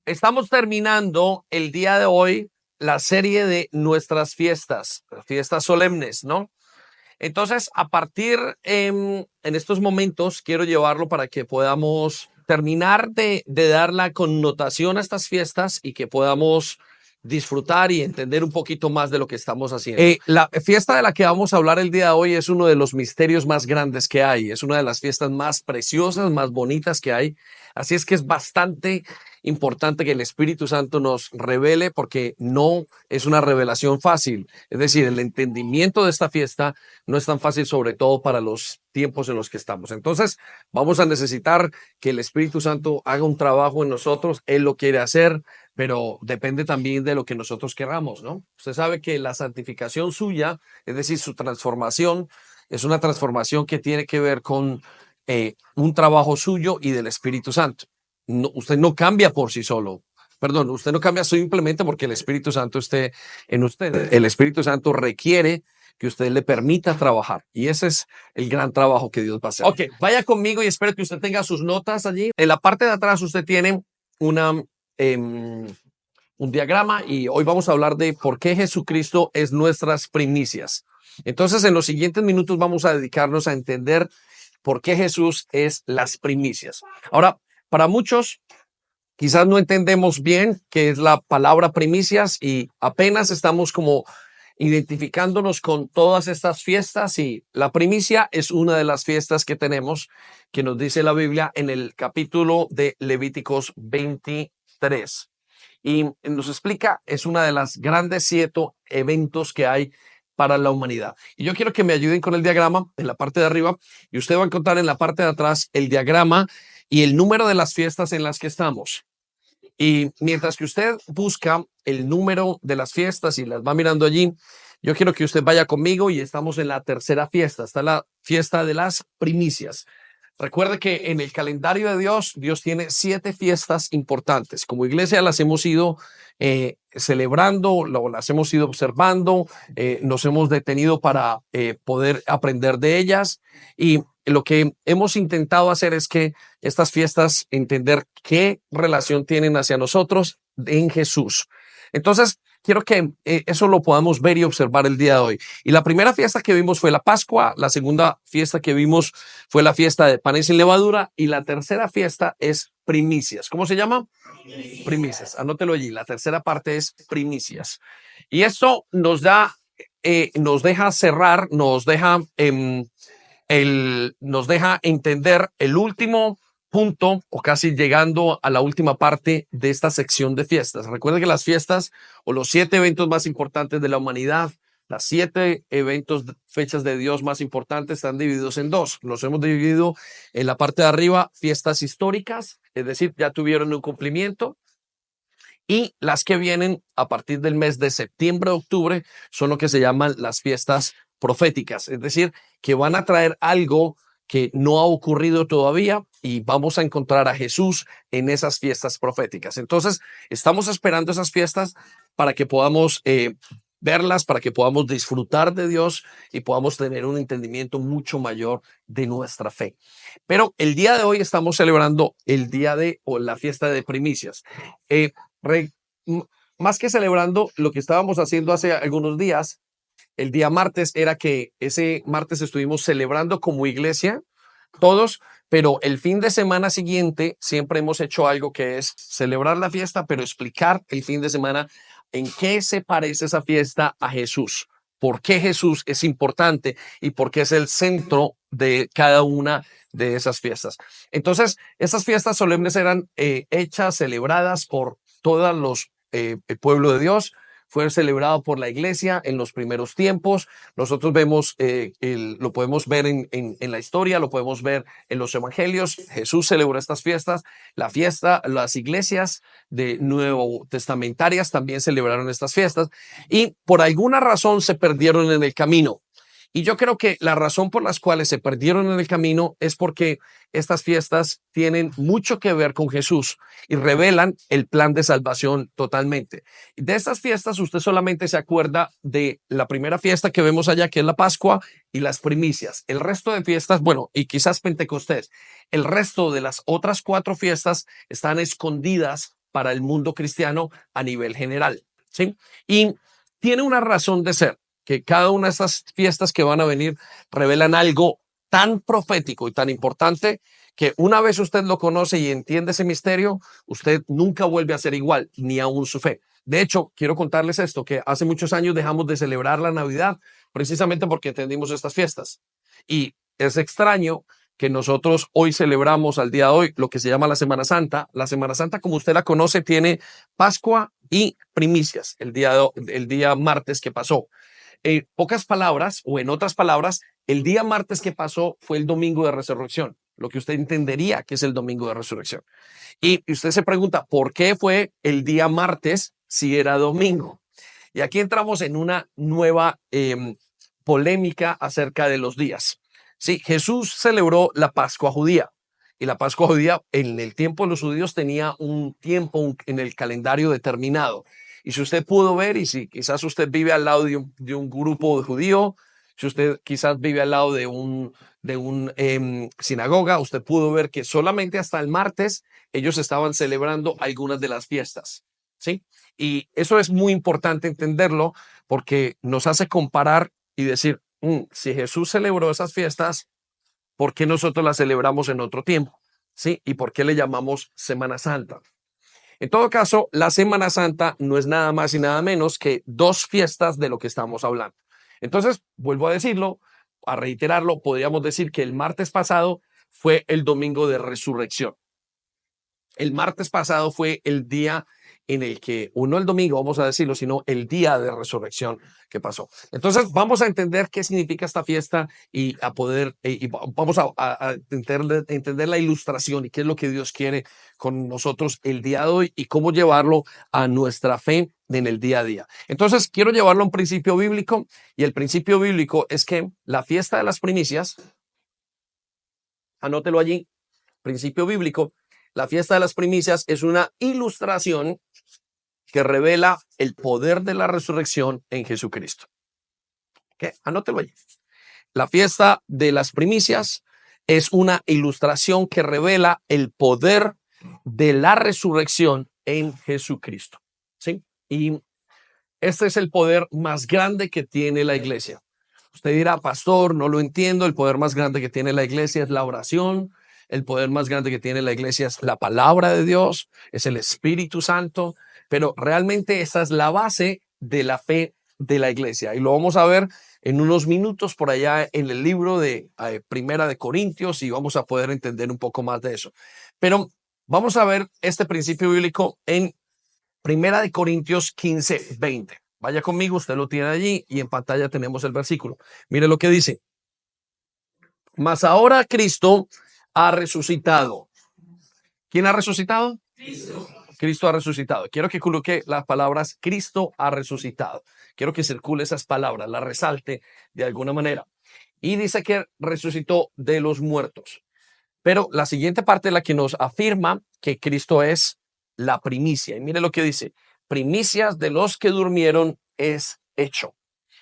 Estamos terminando el día de hoy la serie de nuestras fiestas solemnes, ¿no? Entonces, a partir en estos momentos, quiero llevarlo para que podamos terminar de dar la connotación a estas fiestas y que podamos disfrutar y entender un poquito más de lo que estamos haciendo. La fiesta de la que vamos a hablar el día de hoy es uno de los misterios más grandes que hay. Es una de las fiestas más preciosas, más bonitas que hay. Así es que es bastante importante que el Espíritu Santo nos revele, porque no es una revelación fácil. Es decir, el entendimiento de esta fiesta no es tan fácil, sobre todo para los tiempos en los que estamos. Entonces, vamos a necesitar que el Espíritu Santo haga un trabajo en nosotros. Él lo quiere hacer, pero depende también de lo que nosotros queramos, ¿no? Usted sabe que la santificación suya, es decir, su transformación, es una transformación que tiene que ver con un trabajo suyo y del Espíritu Santo. No, usted no cambia por sí solo. Perdón, usted no cambia simplemente porque el Espíritu Santo esté en usted. El Espíritu Santo requiere que usted le permita trabajar. Y ese es el gran trabajo que Dios va a hacer. Ok, vaya conmigo y espero que usted tenga sus notas allí. En la parte de atrás usted tiene un diagrama, y hoy vamos a hablar de por qué Jesucristo es nuestras primicias. Entonces, en los siguientes minutos vamos a dedicarnos a entender por qué Jesús es las primicias. Ahora, para muchos, quizás no entendemos bien qué es la palabra primicias y apenas estamos como identificándonos con todas estas fiestas, y la primicia es una de las fiestas que tenemos, que nos dice la Biblia en el capítulo de Levíticos 23. Y nos explica, es una de las grandes 7 eventos que hay para la humanidad. Y yo quiero que me ayuden con el diagrama en la parte de arriba, y usted va a encontrar en la parte de atrás el diagrama y el número de las fiestas en las que estamos. Y mientras que usted busca el número de las fiestas y las va mirando allí, yo quiero que usted vaya conmigo, y estamos en la tercera fiesta. Está la fiesta de las primicias. Recuerde que en el calendario de Dios, Dios tiene 7 fiestas importantes. Como iglesia las hemos ido celebrando, las hemos ido observando, nos hemos detenido para poder aprender de ellas, y lo que hemos intentado hacer es que estas fiestas, entender qué relación tienen hacia nosotros en Jesús. Entonces, quiero que eso lo podamos ver y observar el día de hoy. Y la primera fiesta que vimos fue la Pascua, la segunda fiesta que vimos fue la fiesta de panes sin levadura, y la tercera fiesta es primicias. ¿Cómo se llama? Primicias. Anótelo allí. La tercera parte es primicias. Y esto nos da, nos deja cerrar, nos deja entender el último punto, o casi llegando a la última parte de esta sección de fiestas. Recuerden que las fiestas, o los 7 eventos más importantes de la humanidad, las 7 eventos, fechas de Dios más importantes, están divididos en 2. Los hemos dividido en la parte de arriba, fiestas históricas, es decir, ya tuvieron un cumplimiento. Y las que vienen a partir del mes de septiembre, octubre, son lo que se llaman las fiestas proféticas, es decir, que van a traer algo que no ha ocurrido todavía, y vamos a encontrar a Jesús en esas fiestas proféticas. Entonces, estamos esperando esas fiestas para que podamos verlas, para que podamos disfrutar de Dios y podamos tener un entendimiento mucho mayor de nuestra fe. Pero el día de hoy estamos celebrando el día o la fiesta de primicias. Más que celebrando, lo que estábamos haciendo hace algunos días, el día martes, era que ese martes estuvimos celebrando como iglesia todos, pero el fin de semana siguiente siempre hemos hecho algo, que es celebrar la fiesta, pero explicar el fin de semana en qué se parece esa fiesta a Jesús, por qué Jesús es importante y por qué es el centro de cada una de esas fiestas. Entonces, esas fiestas solemnes eran hechas, celebradas por todos los el pueblo de Dios. Fue celebrado por la iglesia en los primeros tiempos. Nosotros vemos, lo podemos ver en la historia, lo podemos ver en los evangelios. Jesús celebró estas fiestas. Las iglesias de Nuevo Testamentarias también celebraron estas fiestas, y por alguna razón se perdieron en el camino. Y yo creo que la razón por las cuales se perdieron en el camino es porque estas fiestas tienen mucho que ver con Jesús y revelan el plan de salvación totalmente. De estas fiestas usted solamente se acuerda de la primera fiesta que vemos allá, que es la Pascua, y las primicias. El resto de fiestas, bueno, y quizás Pentecostés, el resto de las otras 4 fiestas están escondidas para el mundo cristiano a nivel general, ¿sí? Y tiene una razón de ser, que cada una de estas fiestas que van a venir revelan algo tan profético y tan importante que una vez usted lo conoce y entiende ese misterio, usted nunca vuelve a ser igual, ni aún su fe. De hecho, quiero contarles esto, que hace muchos años dejamos de celebrar la Navidad precisamente porque entendimos estas fiestas. Y es extraño que nosotros hoy celebramos al día de hoy lo que se llama la Semana Santa. La Semana Santa, como usted la conoce, tiene Pascua y primicias, el día martes que pasó. En pocas palabras, o en otras palabras, el día martes que pasó fue el domingo de resurrección, lo que usted entendería que es el domingo de resurrección. Y usted se pregunta, ¿por qué fue el día martes si era domingo? Y aquí entramos en una nueva polémica acerca de los días. Sí, Jesús celebró la Pascua judía. Y la Pascua judía en el tiempo de los judíos tenía un tiempo en el calendario determinado. Y si usted pudo ver, y si quizás usted vive al lado de un grupo judío, si usted quizás vive al lado de un sinagoga, usted pudo ver que solamente hasta el martes ellos estaban celebrando algunas de las fiestas, ¿sí? Y eso es muy importante entenderlo porque nos hace comparar y decir, si Jesús celebró esas fiestas, ¿por qué nosotros las celebramos en otro tiempo? ¿Sí? ¿Y por qué le llamamos Semana Santa? En todo caso, la Semana Santa no es nada más y nada menos que dos fiestas de lo que estamos hablando. Entonces, vuelvo a decirlo, a reiterarlo, podríamos decir que el martes pasado fue el domingo de resurrección. El martes pasado fue el día en el que, o no el domingo, vamos a decirlo, sino el día de resurrección que pasó. Entonces, vamos a entender qué significa esta fiesta y a poder, y vamos a entender la ilustración y qué es lo que Dios quiere con nosotros el día de hoy y cómo llevarlo a nuestra fe en el día a día. Entonces, quiero llevarlo a un principio bíblico y el principio bíblico es que la fiesta de las primicias, anótelo allí, principio bíblico, la fiesta de las primicias es una ilustración que revela el poder de la resurrección en Jesucristo. ¿Qué? Anótelo allí. La fiesta de las primicias es una ilustración que revela el poder de la resurrección en Jesucristo. ¿Sí? Y este es el poder más grande que tiene la iglesia. Usted dirá, pastor, no lo entiendo. El poder más grande que tiene la iglesia es la oración. El poder más grande que tiene la iglesia es la palabra de Dios, es el Espíritu Santo, pero realmente esa es la base de la fe de la iglesia. Y lo vamos a ver en unos minutos por allá en el libro de Primera de Corintios y vamos a poder entender un poco más de eso. Pero vamos a ver este principio bíblico en Primera de Corintios 15:20. Vaya conmigo, usted lo tiene allí y en pantalla tenemos el versículo. Mire lo que dice. Mas ahora Cristo ha resucitado. ¿Quién ha resucitado? Cristo. Cristo ha resucitado. Quiero que coloque las palabras Cristo ha resucitado. Quiero que circule esas palabras, las resalte de alguna manera. Y dice que resucitó de los muertos. Pero la siguiente parte es la que nos afirma que Cristo es la primicia. Y mire lo que dice. Primicias de los que durmieron es hecho.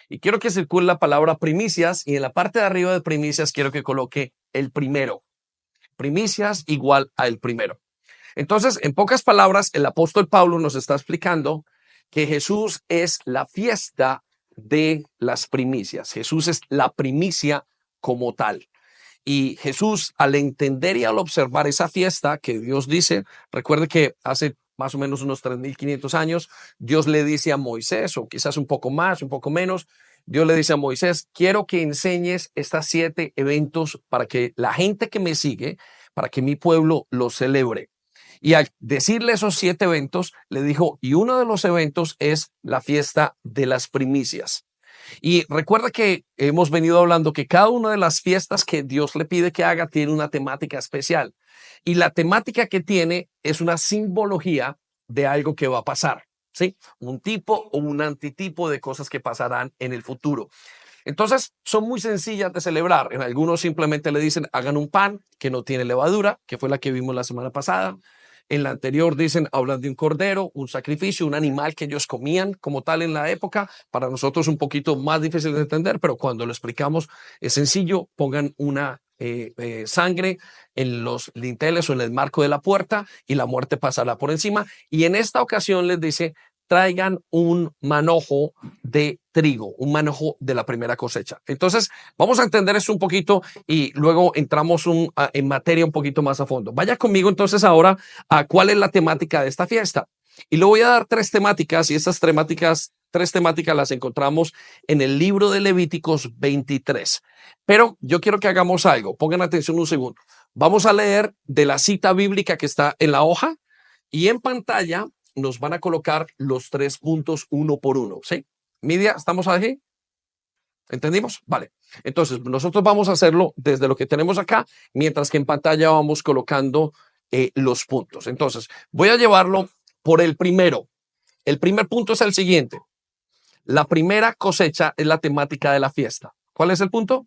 Y quiero que circule la palabra primicias y en la parte de arriba de primicias quiero que coloque el primero. Primicias igual a el primero. Entonces, en pocas palabras, el apóstol Pablo nos está explicando que Jesús es la fiesta de las primicias. Jesús es la primicia como tal. Y Jesús, al entender y al observar esa fiesta que Dios dice, recuerde que hace más o menos unos 3.500 años, Dios le dice a Moisés, o quizás un poco más, un poco menos, Dios le dice a Moisés, quiero que enseñes estos 7 eventos para que la gente que me sigue, para que mi pueblo los celebre. Y al decirle esos 7 eventos, le dijo, y uno de los eventos es la fiesta de las primicias. Y recuerda que hemos venido hablando que cada una de las fiestas que Dios le pide que haga tiene una temática especial. Y la temática que tiene es una simbología de algo que va a pasar, ¿sí? Un tipo o un antitipo de cosas que pasarán en el futuro. Entonces, son muy sencillas de celebrar. En algunos simplemente le dicen, hagan un pan que no tiene levadura, que fue la que vimos la semana pasada. En la anterior dicen, hablan de un cordero, un sacrificio, un animal que ellos comían como tal en la época. Para nosotros un poquito más difícil de entender, pero cuando lo explicamos es sencillo. Pongan una sangre en los dinteles o en el marco de la puerta y la muerte pasará por encima. Y en esta ocasión les dice, traigan un manojo de trigo, un manojo de la primera cosecha. Entonces, vamos a entender eso un poquito y luego entramos en materia un poquito más a fondo. Vaya conmigo entonces ahora a cuál es la temática de esta fiesta. Y le voy a dar tres temáticas y estas tres temáticas las encontramos en el libro de Levíticos 23. Pero yo quiero que hagamos algo. Pongan atención un segundo. Vamos a leer de la cita bíblica que está en la hoja y en pantalla nos van a colocar los 3 puntos uno por uno. ¿Sí? Midia, ¿estamos aquí? ¿Entendimos? Vale. Entonces, nosotros vamos a hacerlo desde lo que tenemos acá, mientras que en pantalla vamos colocando los puntos. Entonces, voy a llevarlo por el primero. El primer punto es el siguiente. La primera cosecha es la temática de la fiesta. ¿Cuál es el punto?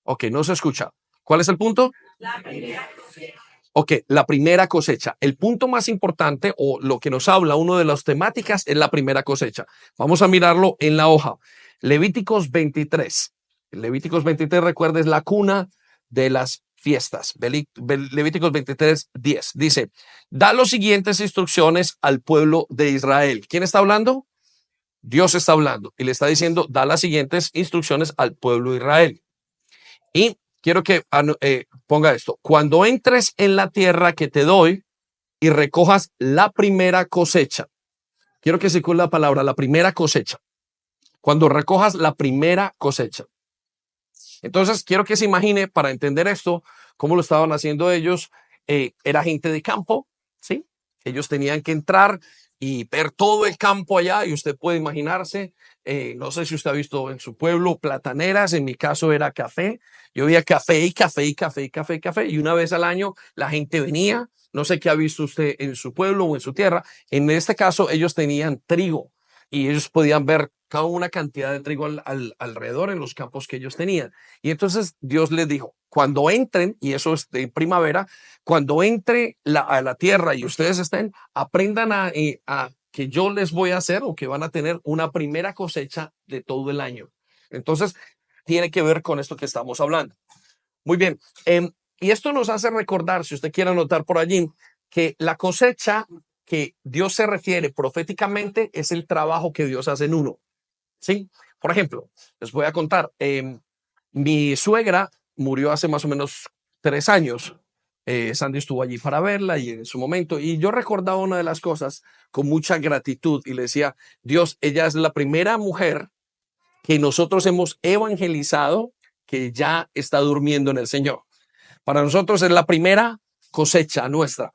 Ok, no se escucha. ¿Cuál es el punto? La primera cosecha. Ok, la primera cosecha. El punto más importante o lo que nos habla, una de las temáticas es la primera cosecha. Vamos a mirarlo en la hoja. Levíticos 23. Levíticos 23, recuerda, es la cuna de las fiestas. Levíticos 23, 10. Dice, da las siguientes instrucciones al pueblo de Israel. ¿Quién está hablando? Dios está hablando y le está diciendo, da las siguientes instrucciones al pueblo de Israel. Y quiero que ponga esto. Cuando entres en la tierra que te doy y recojas la primera cosecha. Quiero que circule la palabra, la primera cosecha. Cuando recojas la primera cosecha. Entonces, quiero que se imagine, para entender esto, cómo lo estaban haciendo ellos. Era gente de campo, ¿sí? Ellos tenían que entrar y ver todo el campo allá, y usted puede imaginarse, no sé si usted ha visto en su pueblo plataneras, en mi caso era café, yo veía café y café y café y café y café, y una vez al año la gente venía, no sé qué ha visto usted en su pueblo o en su tierra, en este caso ellos tenían trigo, y ellos podían ver cada una cantidad de trigo alrededor en los campos que ellos tenían. Y entonces Dios les dijo, cuando entren, y eso es de primavera, cuando entre a la tierra y ustedes estén, aprendan a que yo les voy a hacer o que van a tener una primera cosecha de todo el año. Entonces, tiene que ver con esto que estamos hablando. Muy bien. Y esto nos hace recordar, si usted quiere anotar por allí, que la cosecha que Dios se refiere proféticamente es el trabajo que Dios hace en uno. ¿Sí? Por ejemplo, les voy a contar, mi suegra murió hace más o menos 3 años. Sandy estuvo allí para verla y en su momento, y yo recordaba una de las cosas con mucha gratitud y le decía, Dios, ella es la primera mujer que nosotros hemos evangelizado que ya está durmiendo en el Señor. Para nosotros es la primera cosecha nuestra,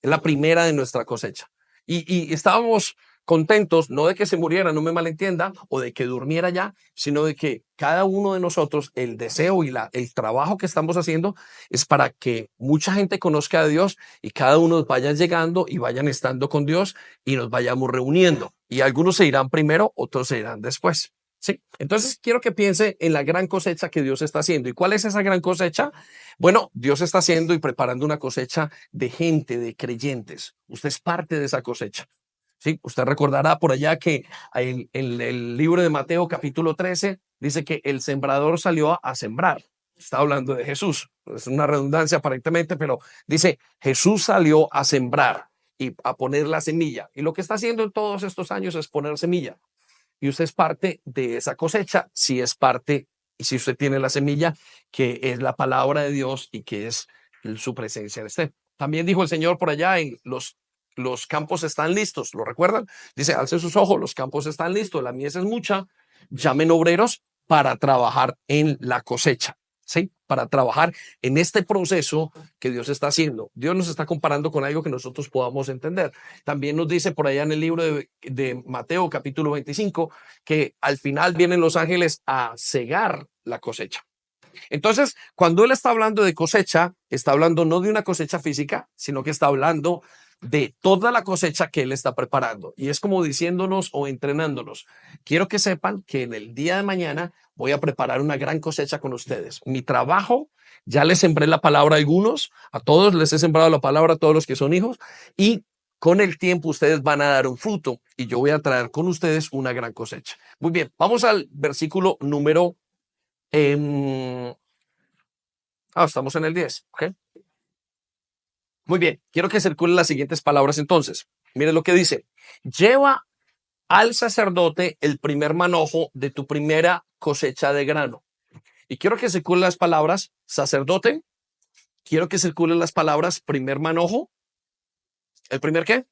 es la primera de nuestra cosecha. Y estábamos contentos, no de que se muriera, no me malentienda, o de que durmiera ya, sino de que cada uno de nosotros, el deseo y el trabajo que estamos haciendo es para que mucha gente conozca a Dios y cada uno vaya llegando y vayan estando con Dios y nos vayamos reuniendo. Y algunos se irán primero, otros se irán después. Sí, entonces quiero que piense en la gran cosecha que Dios está haciendo. ¿Y cuál es esa gran cosecha? Bueno, Dios está haciendo y preparando una cosecha de gente, de creyentes. Usted es parte de esa cosecha. Sí, usted recordará por allá que en el libro de Mateo capítulo 13 dice que el sembrador salió a sembrar. Está hablando de Jesús. Es una redundancia aparentemente, pero dice Jesús salió a sembrar y a poner la semilla. Y lo que está haciendo en todos estos años es poner semilla. Y usted es parte de esa cosecha, si es parte y si usted tiene la semilla, que es la palabra de Dios y que es su presencia en usted. También dijo el Señor por allá en los campos están listos, ¿lo recuerdan? Dice, alce sus ojos, los campos están listos, la mies es mucha, llamen obreros para trabajar en la cosecha. ¿Sí? Para trabajar en este proceso que Dios está haciendo. Dios nos está comparando con algo que nosotros podamos entender. También nos dice por allá en el libro de Mateo capítulo 25 que al final vienen los ángeles a cegar la cosecha. Entonces, cuando él está hablando de cosecha, está hablando no de una cosecha física, sino que está hablando de toda la cosecha que él está preparando. Y es como diciéndonos o entrenándonos. Quiero que sepan que en el día de mañana voy a preparar una gran cosecha con ustedes. Mi trabajo, ya les sembré la palabra a algunos, a todos les he sembrado la palabra a todos los que son hijos, y con el tiempo ustedes van a dar un fruto y yo voy a traer con ustedes una gran cosecha. Muy bien, vamos al versículo número Estamos en el 10. ¿Ok? Muy bien. Quiero que circulen las siguientes palabras entonces. Mire lo que dice. Lleva al sacerdote el primer manojo de tu primera cosecha de grano. Y quiero que circulen las palabras sacerdote. Quiero que circulen las palabras primer manojo. ¿El primer qué?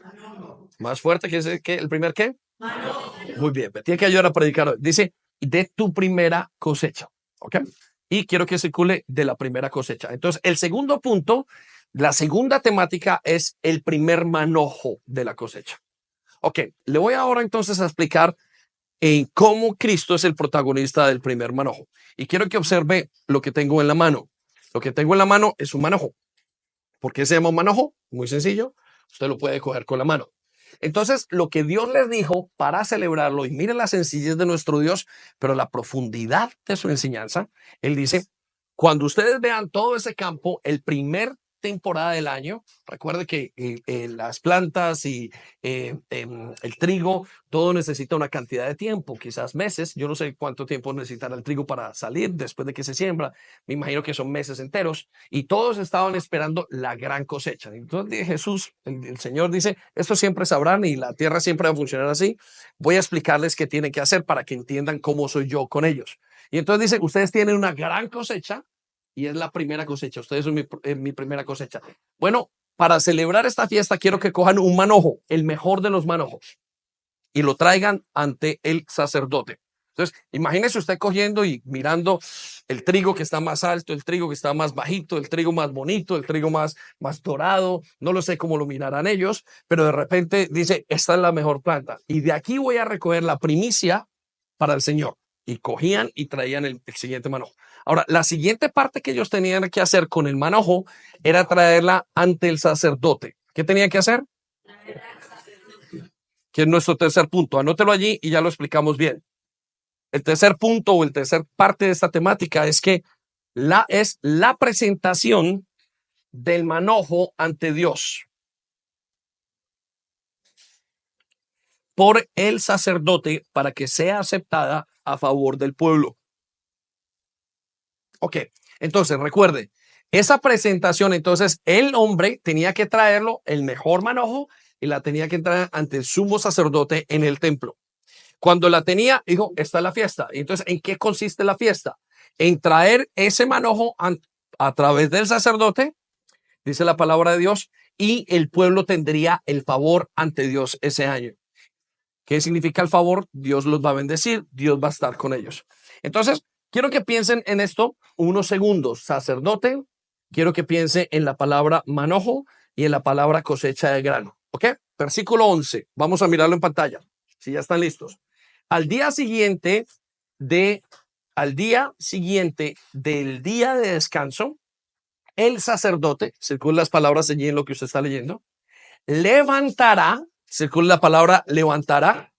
Manojo. Más fuerte que ese, ¿qué? ¿El primer qué? Manojo. Muy bien. Me tiene que ayudar a predicar. Dice de tu primera cosecha. ¿Ok? Y quiero que circule de la primera cosecha. Entonces, el segundo punto, la segunda temática es el primer manojo de la cosecha. Ok, le voy ahora entonces a explicar en cómo Cristo es el protagonista del primer manojo. Y quiero que observe lo que tengo en la mano. Lo que tengo en la mano es un manojo. ¿Por qué se llama un manojo? Muy sencillo. Usted lo puede coger con la mano. Entonces, lo que Dios les dijo para celebrarlo, y miren la sencillez de nuestro Dios, pero la profundidad de su enseñanza, Él dice, cuando ustedes vean todo ese campo, el primer temporada del año, recuerde que las plantas y el trigo, todo necesita una cantidad de tiempo, quizás meses. Yo no sé cuánto tiempo necesitará el trigo para salir después de que se siembra. Me imagino que son meses enteros y todos estaban esperando la gran cosecha. Entonces Jesús, el Señor dice, esto siempre sabrán y la tierra siempre va a funcionar así. Voy a explicarles qué tienen que hacer para que entiendan cómo soy yo con ellos. Y entonces dice, ustedes tienen una gran cosecha y es la primera cosecha. Ustedes son mi primera cosecha. Bueno, para celebrar esta fiesta quiero que cojan un manojo, el mejor de los manojos, y lo traigan ante el sacerdote. Entonces, imagínese usted cogiendo y mirando el trigo que está más alto, el trigo que está más bajito, el trigo más bonito, el trigo más dorado. No lo sé cómo lo mirarán ellos, pero de repente dice, esta es la mejor planta. Y de aquí voy a recoger la primicia para el Señor. Y cogían y traían el siguiente manojo. Ahora, la siguiente parte que ellos tenían que hacer con el manojo era traerla ante el sacerdote. ¿Qué tenían que hacer? Que es nuestro tercer punto. Anótelo allí y ya lo explicamos bien. El tercer punto o el tercer parte de esta temática es que es la presentación del manojo ante Dios por el sacerdote para que sea aceptada a favor del pueblo. Ok, entonces recuerde, esa presentación, entonces el hombre tenía que traerlo, el mejor manojo, y la tenía que traer ante el sumo sacerdote en el templo. Cuando la tenía, dijo, esta es la fiesta. Y entonces, ¿en qué consiste la fiesta? En traer ese manojo a través del sacerdote, dice la palabra de Dios, y el pueblo tendría el favor ante Dios ese año. ¿Qué significa el favor? Dios los va a bendecir, Dios va a estar con ellos. Entonces, quiero que piensen en esto unos segundos. Sacerdote, quiero que piense en la palabra manojo y en la palabra cosecha de grano. ¿Ok? Versículo 11. Vamos a mirarlo en pantalla, si ya están listos. Al día siguiente del día de descanso, el sacerdote, circula las palabras allí en lo que usted está leyendo, levantará, circula la palabra levantará,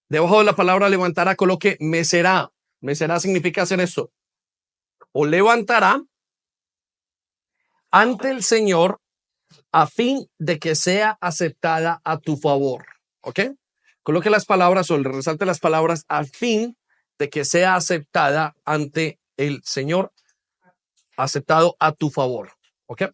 debajo de la palabra levantará coloque mecerá. Mecerá significa hacer esto. O levantará ante el Señor a fin de que sea aceptada a tu favor. ¿Ok? Coloque las palabras o le resalte las palabras a fin de que sea aceptada ante el Señor, aceptado a tu favor. ¿Ok?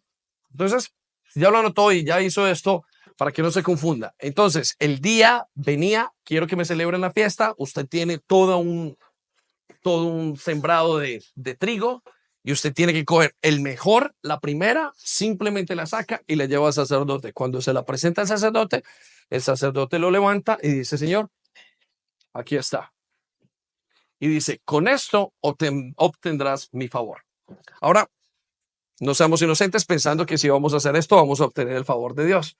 Entonces, ya lo anotó y ya hizo esto para que no se confunda. Entonces, el día venía, quiero que me celebren la fiesta, usted tiene todo un sembrado de trigo y usted tiene que coger el mejor, la primera, simplemente la saca y la lleva al sacerdote. Cuando se la presenta al sacerdote, el sacerdote lo levanta y dice, Señor, aquí está. Y dice, con esto obtendrás mi favor. Ahora, no seamos inocentes pensando que si vamos a hacer esto, vamos a obtener el favor de Dios.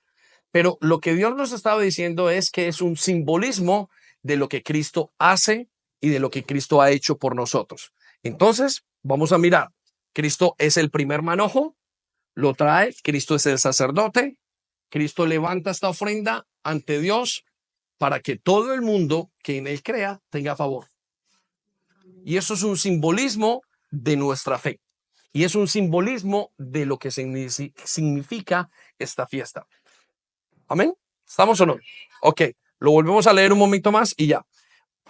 Pero lo que Dios nos estaba diciendo es que es un simbolismo de lo que Cristo hace y de lo que Cristo ha hecho por nosotros. Entonces, vamos a mirar. Cristo es el primer manojo, lo trae, Cristo es el sacerdote, Cristo levanta esta ofrenda ante Dios para que todo el mundo que en él crea tenga favor. Y eso es un simbolismo de nuestra fe. Y es un simbolismo de lo que significa esta fiesta. ¿Amén? ¿Estamos o no? Ok, lo volvemos a leer un momento más y ya.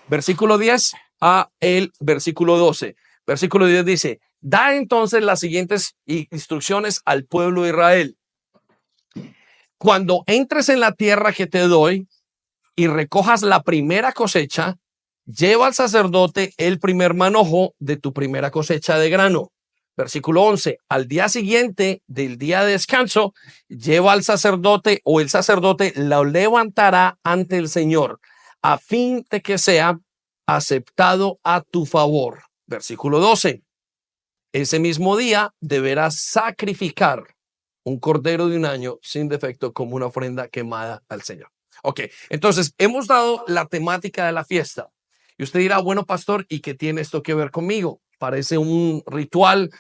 Versículo 10 a el versículo 12. Versículo 10 dice, Da entonces las siguientes instrucciones al pueblo de Israel. Cuando entres en la tierra que te doy y recojas la primera cosecha, lleva al sacerdote el primer manojo de tu primera cosecha de grano. Versículo 11, al día siguiente del día de descanso, lleva al sacerdote o el sacerdote lo levantará ante el Señor a fin de que sea aceptado a tu favor. Versículo 12, ese mismo día deberás sacrificar un cordero de un año sin defecto como una ofrenda quemada al Señor. Ok, entonces hemos dado la temática de la fiesta. Y usted dirá, bueno, pastor, ¿y qué tiene esto que ver conmigo? Parece un ritual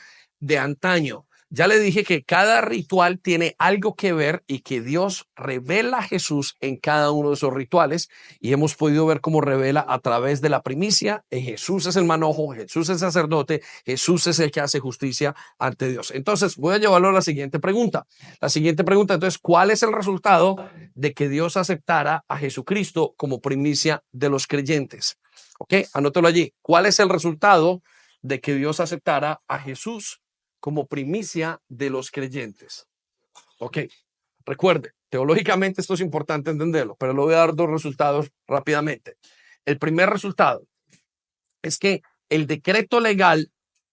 de antaño. Ya le dije que cada ritual tiene algo que ver y que Dios revela a Jesús en cada uno de esos rituales y hemos podido ver cómo revela a través de la primicia. Jesús es el manojo, Jesús es el sacerdote, Jesús es el que hace justicia ante Dios. Entonces voy a llevarlo a la siguiente pregunta. La siguiente pregunta, entonces, ¿cuál es el resultado de que Dios aceptara a Jesucristo como primicia de los creyentes? Ok, anótelo allí. ¿Cuál es el resultado de que Dios aceptara a Jesús como primicia de los creyentes? Ok, recuerde, teológicamente esto es importante entenderlo, pero le voy a dar dos resultados rápidamente. El primer resultado es que el decreto legal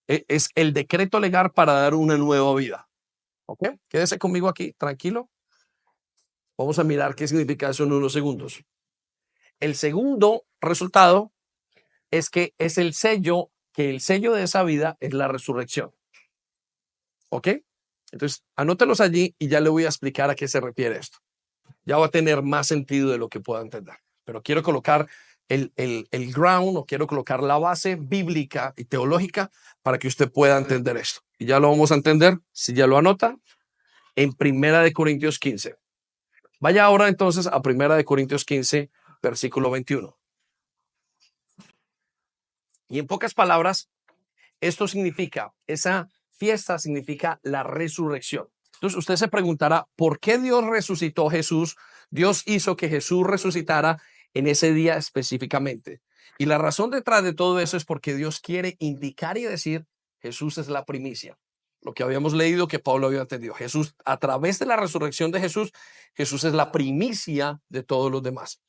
es el decreto legal para dar una nueva vida. Ok, quédese conmigo aquí, tranquilo. Vamos a mirar qué significa eso en unos segundos. El segundo resultado es que es el sello, que el sello de esa vida es la resurrección. ¿Ok? Entonces, anótelos allí y ya le voy a explicar a qué se refiere esto. Ya va a tener más sentido de lo que pueda entender. Pero quiero colocar el ground o quiero colocar la base bíblica y teológica para que usted pueda entender esto. Y ya lo vamos a entender, si ya lo anota, en Primera de Corintios 15. Vaya ahora entonces a Primera de Corintios 15, versículo 21. Y en pocas palabras, esto significa, esa fiesta significa la resurrección. Entonces usted se preguntará, ¿por qué Dios resucitó a Jesús? Dios hizo que Jesús resucitara en ese día específicamente. Y la razón detrás de todo eso es porque Dios quiere indicar y decir, Jesús es la primicia. Lo que habíamos leído que Pablo había entendido. Jesús, a través de la resurrección de Jesús, Jesús es la primicia de todos los demás.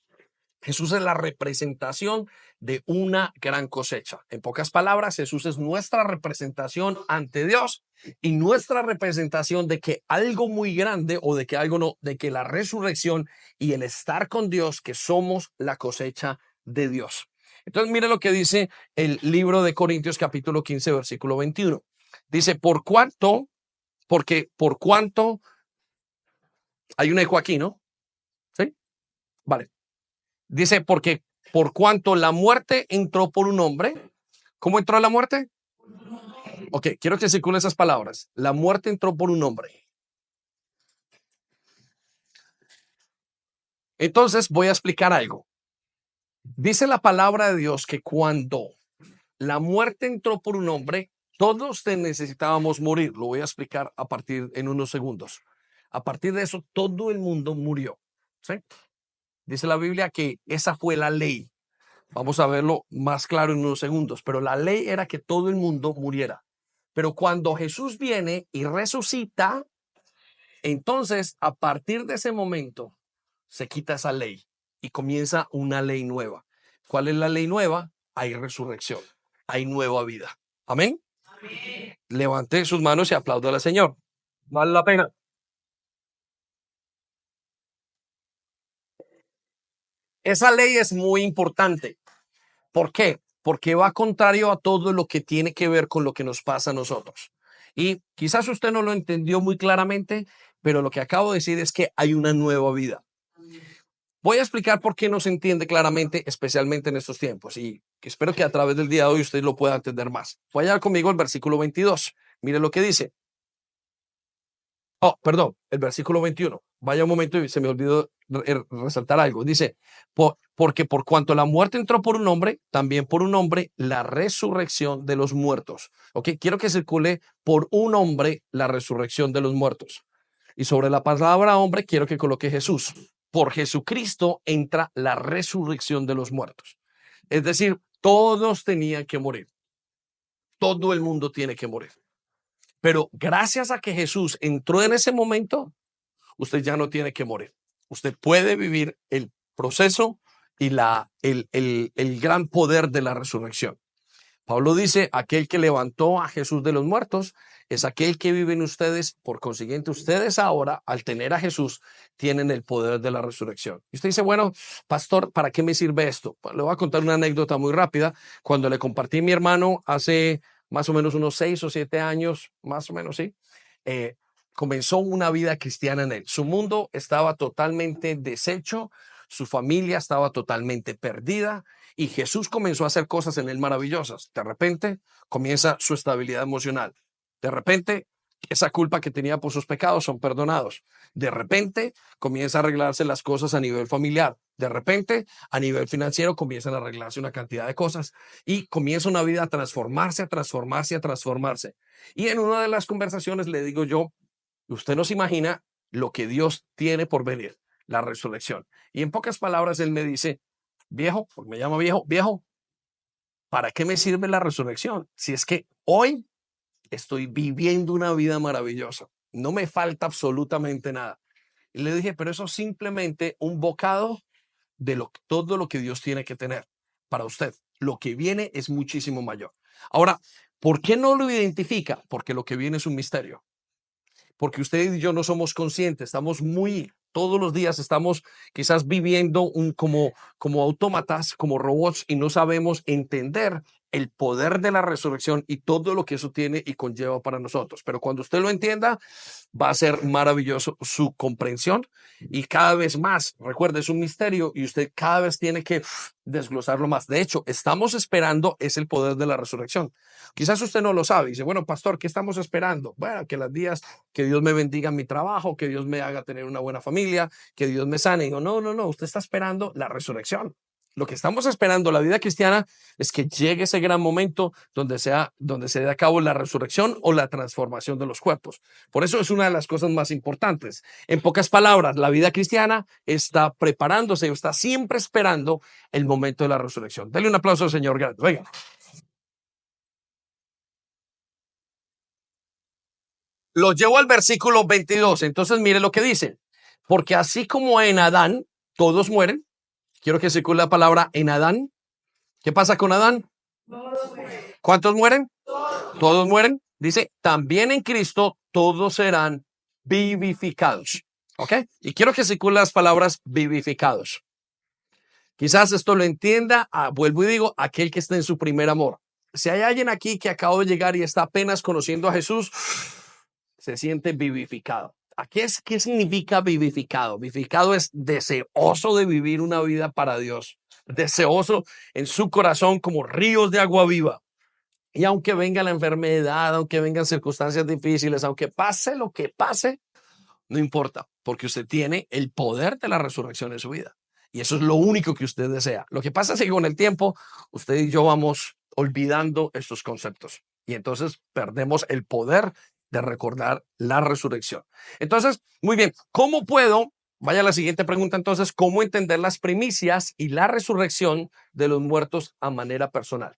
Jesús es la representación de una gran cosecha. En pocas palabras, Jesús es nuestra representación ante Dios y nuestra representación de que algo muy grande o de que algo no, de que la resurrección y el estar con Dios, que somos la cosecha de Dios. Entonces, mire lo que dice el libro de Corintios capítulo 15, versículo 21. Dice, por cuanto, hay un eco aquí, ¿no? ¿Sí? Vale. Dice, porque por cuanto la muerte entró por un hombre, ¿cómo entró la muerte? Ok, quiero que circule esas palabras. La muerte entró por un hombre. Entonces voy a explicar algo. Dice la palabra de Dios que cuando la muerte entró por un hombre, todos necesitábamos morir. Lo voy a explicar a partir en unos segundos. A partir de eso, todo el mundo murió. ¿Sí? Dice la Biblia que esa fue la ley. Vamos a verlo más claro en unos segundos, pero la ley era que todo el mundo muriera. Pero cuando Jesús viene y resucita, entonces a partir de ese momento se quita esa ley y comienza una ley nueva. ¿Cuál es la ley nueva? Hay resurrección, hay nueva vida. Amén. Amén. Levante sus manos y aplauda al Señor. Vale la pena. Esa ley es muy importante. ¿Por qué? Porque va contrario a todo lo que tiene que ver con lo que nos pasa a nosotros. Y quizás usted no lo entendió muy claramente, pero lo que acabo de decir es que hay una nueva vida. Voy a explicar por qué no se entiende claramente, especialmente en estos tiempos, y que espero que a través del día de hoy usted lo pueda entender más. Vaya conmigo al versículo 22. Mire lo que dice. Oh, perdón, el versículo 21. Vaya un momento y se me olvidó resaltar algo. Dice, porque por cuanto la muerte entró por un hombre, también por un hombre la resurrección de los muertos. Ok, quiero que circule por un hombre la resurrección de los muertos. Y sobre la palabra hombre, quiero que coloque Jesús. Por Jesucristo entra la resurrección de los muertos. Es decir, todos tenían que morir. todo el mundo tiene que morir. Pero gracias a que Jesús entró en ese momento, usted ya no tiene que morir. Usted puede vivir el proceso y el gran poder de la resurrección. Pablo dice, aquel que levantó a Jesús de los muertos es aquel que vive en ustedes. Por consiguiente, ustedes ahora, al tener a Jesús, tienen el poder de la resurrección. Y usted dice, bueno, pastor, ¿para qué me sirve esto? Pues le voy a contar una anécdota muy rápida. Cuando le compartí a mi hermano hace más o menos unos 6 o 7 años, más o menos, sí, comenzó una vida cristiana en él. Su mundo estaba totalmente deshecho, su familia estaba totalmente perdida y Jesús comenzó a hacer cosas en él maravillosas. De repente comienza su estabilidad emocional. De repente esa culpa que tenía por sus pecados son perdonados. De repente comienza a arreglarse las cosas a nivel familiar. De repente a nivel financiero comienzan a arreglarse una cantidad de cosas y comienza una vida a transformarse, a transformarse, a transformarse. Y en una de las conversaciones le digo yo, usted no se imagina lo que Dios tiene por venir, la resurrección. Y en pocas palabras, él me dice, viejo, porque me llama viejo, viejo, ¿para qué me sirve la resurrección? Si es que hoy estoy viviendo una vida maravillosa, no me falta absolutamente nada. Y le dije, pero eso es simplemente un bocado de todo lo que Dios tiene que tener para usted. Lo que viene es muchísimo mayor. Ahora, ¿por qué no lo identifica? Porque lo que viene es un misterio. Porque usted y yo no somos conscientes, estamos todos los días estamos quizás viviendo como autómatas, como robots y no sabemos entender el poder de la resurrección y todo lo que eso tiene y conlleva para nosotros. Pero cuando usted lo entienda, va a ser maravilloso su comprensión y cada vez más, recuerde, es un misterio y usted cada vez tiene que desglosarlo más. De hecho, estamos esperando es el poder de la resurrección. Quizás usted no lo sabe y dice, bueno, pastor, ¿qué estamos esperando? Bueno, que las días, que Dios me bendiga en mi trabajo, que Dios me haga tener una buena familia, que Dios me sane. Y digo, no, no, no, usted está esperando la resurrección. Lo que estamos esperando, la vida cristiana, es que llegue ese gran momento donde se dé a cabo la resurrección o la transformación de los cuerpos. Por eso es una de las cosas más importantes. En pocas palabras, la vida cristiana está preparándose, está siempre esperando el momento de la resurrección. Dele un aplauso al Señor. Venga. Lo llevo al versículo 22. Entonces, mire lo que dice. Porque así como en Adán todos mueren, quiero que circule la palabra en Adán. ¿Qué pasa con Adán? ¿Cuántos mueren? Todos mueren. Dice, también en Cristo todos serán vivificados. ¿Ok? Y quiero que circule las palabras vivificados. Quizás esto lo entienda, vuelvo y digo, aquel que está en su primer amor. Si hay alguien aquí que acaba de llegar y está apenas conociendo a Jesús, se siente vivificado. ¿Qué significa vivificado? Vivificado es deseoso de vivir una vida para Dios, deseoso en su corazón como ríos de agua viva. Y aunque venga la enfermedad, aunque vengan circunstancias difíciles, aunque pase lo que pase, no importa, porque usted tiene el poder de la resurrección en su vida. Y eso es lo único que usted desea. Lo que pasa es que con el tiempo, usted y yo vamos olvidando estos conceptos. Y entonces perdemos el poder de recordar la resurrección. Entonces, muy bien, ¿cómo puedo? Vaya a la siguiente pregunta entonces, ¿cómo entender las primicias y la resurrección de los muertos a manera personal?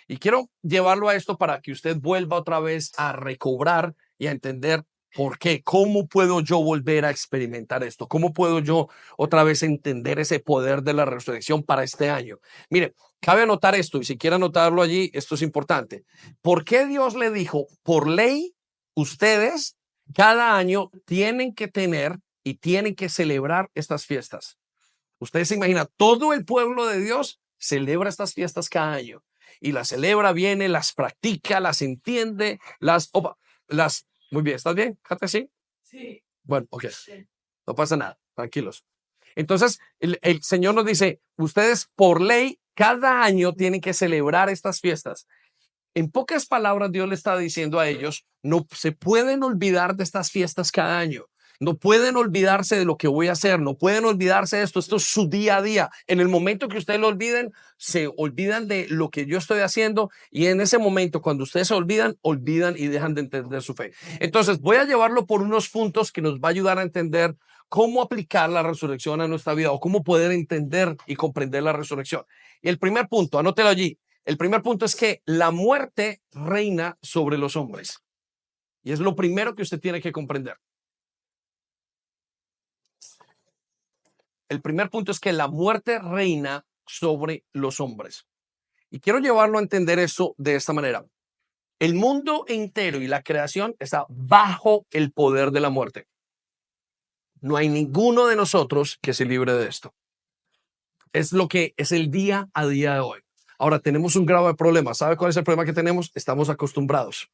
Y quiero llevarlo a esto para que usted vuelva otra vez a recobrar y a entender por qué, cómo puedo yo volver a experimentar esto, cómo puedo yo otra vez entender ese poder de la resurrección para este año. Mire, cabe anotar esto y si quiere anotarlo allí, esto es importante. ¿Por qué Dios le dijo, por ley, ustedes cada año tienen que tener y tienen que celebrar estas fiestas? Ustedes se imaginan, todo el pueblo de Dios celebra estas fiestas cada año y las celebra, viene, las practica, las entiende, muy bien, ¿estás bien? ¿Cate así? Sí. Bueno, ok, sí. No pasa nada, tranquilos. Entonces, el Señor nos dice, ustedes por ley cada año tienen que celebrar estas fiestas. En pocas palabras, Dios le está diciendo a ellos, no se pueden olvidar de estas fiestas cada año. No pueden olvidarse de lo que voy a hacer, no pueden olvidarse de esto, esto es su día a día. En el momento que ustedes lo olviden, se olvidan de lo que yo estoy haciendo y en ese momento, cuando ustedes se olvidan, olvidan y dejan de entender su fe. Entonces, voy a llevarlo por unos puntos que nos va a ayudar a entender cómo aplicar la resurrección a nuestra vida o cómo poder entender y comprender la resurrección. Y el primer punto, anótelo allí, El primer punto es que la muerte reina sobre los hombres. Y es lo primero que usted tiene que comprender. El primer punto es que la muerte reina sobre los hombres. Y quiero llevarlo a entender eso de esta manera. El mundo entero y la creación está bajo el poder de la muerte. No hay ninguno de nosotros que se libre de esto. Es lo que es el día a día de hoy. Ahora tenemos un grave problema. ¿Sabe cuál es el problema que tenemos? Estamos acostumbrados.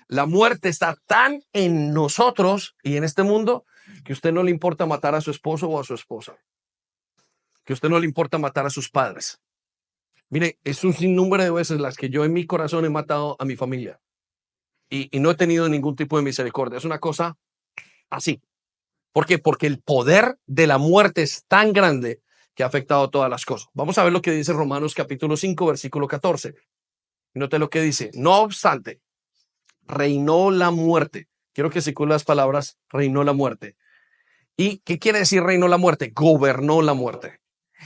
La muerte está tan en nosotros y en este mundo que a usted no le importa matar a su esposo o a su esposa. Que a usted no le importa matar a sus padres. Mire, es un sinnúmero de veces las que yo en mi corazón he matado a mi familia y no he tenido ningún tipo de misericordia. Es una cosa así. ¿Por qué? Porque el poder de la muerte es tan grande que ha afectado a todas las cosas. Vamos a ver lo que dice Romanos capítulo 5, versículo 14. Note lo que dice. No obstante, reinó la muerte. Quiero que circulen las palabras, reinó la muerte. ¿Y qué quiere decir reinó la muerte? Gobernó la muerte.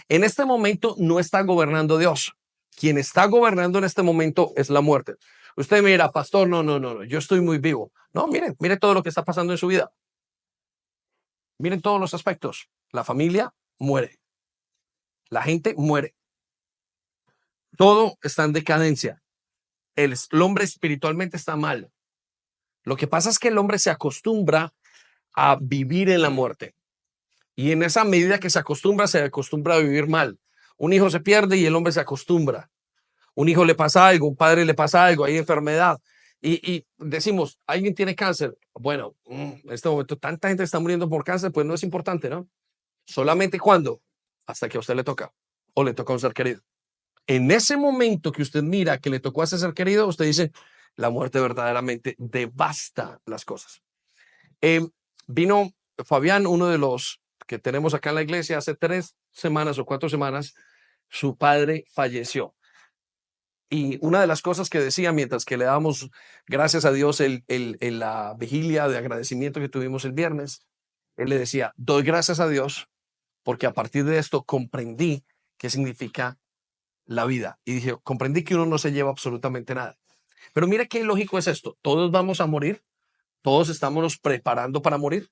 En este momento no está gobernando Dios. Quien está gobernando en este momento es la muerte. Usted mira, pastor, no, yo estoy muy vivo. No, mire todo lo que está pasando en su vida. Miren todos los aspectos. La familia muere. La gente muere. Todo está en decadencia. El hombre espiritualmente está mal. Lo que pasa es que el hombre se acostumbra a vivir en la muerte. Y en esa medida que se acostumbra a vivir mal. Un hijo se pierde y el hombre se acostumbra. Un hijo le pasa algo, un padre le pasa algo, hay enfermedad. Y decimos, alguien tiene cáncer. Bueno, en este momento tanta gente está muriendo por cáncer, pues no es importante, ¿no? Solamente cuando, hasta que a usted le toca o le toca a un ser querido. En ese momento que usted mira que le tocó a ese ser querido, usted dice, la muerte verdaderamente devasta las cosas. Vino Fabián, uno de los que tenemos acá en la iglesia, hace 3 semanas o 4 semanas, su padre falleció. Y una de las cosas que decía mientras que le dábamos gracias a Dios en la vigilia de agradecimiento que tuvimos el viernes, él le decía, doy gracias a Dios porque a partir de esto comprendí qué significa la vida. Y dije, comprendí que uno no se lleva absolutamente nada. Pero mire qué lógico es esto. Todos vamos a morir. Todos estamos preparando para morir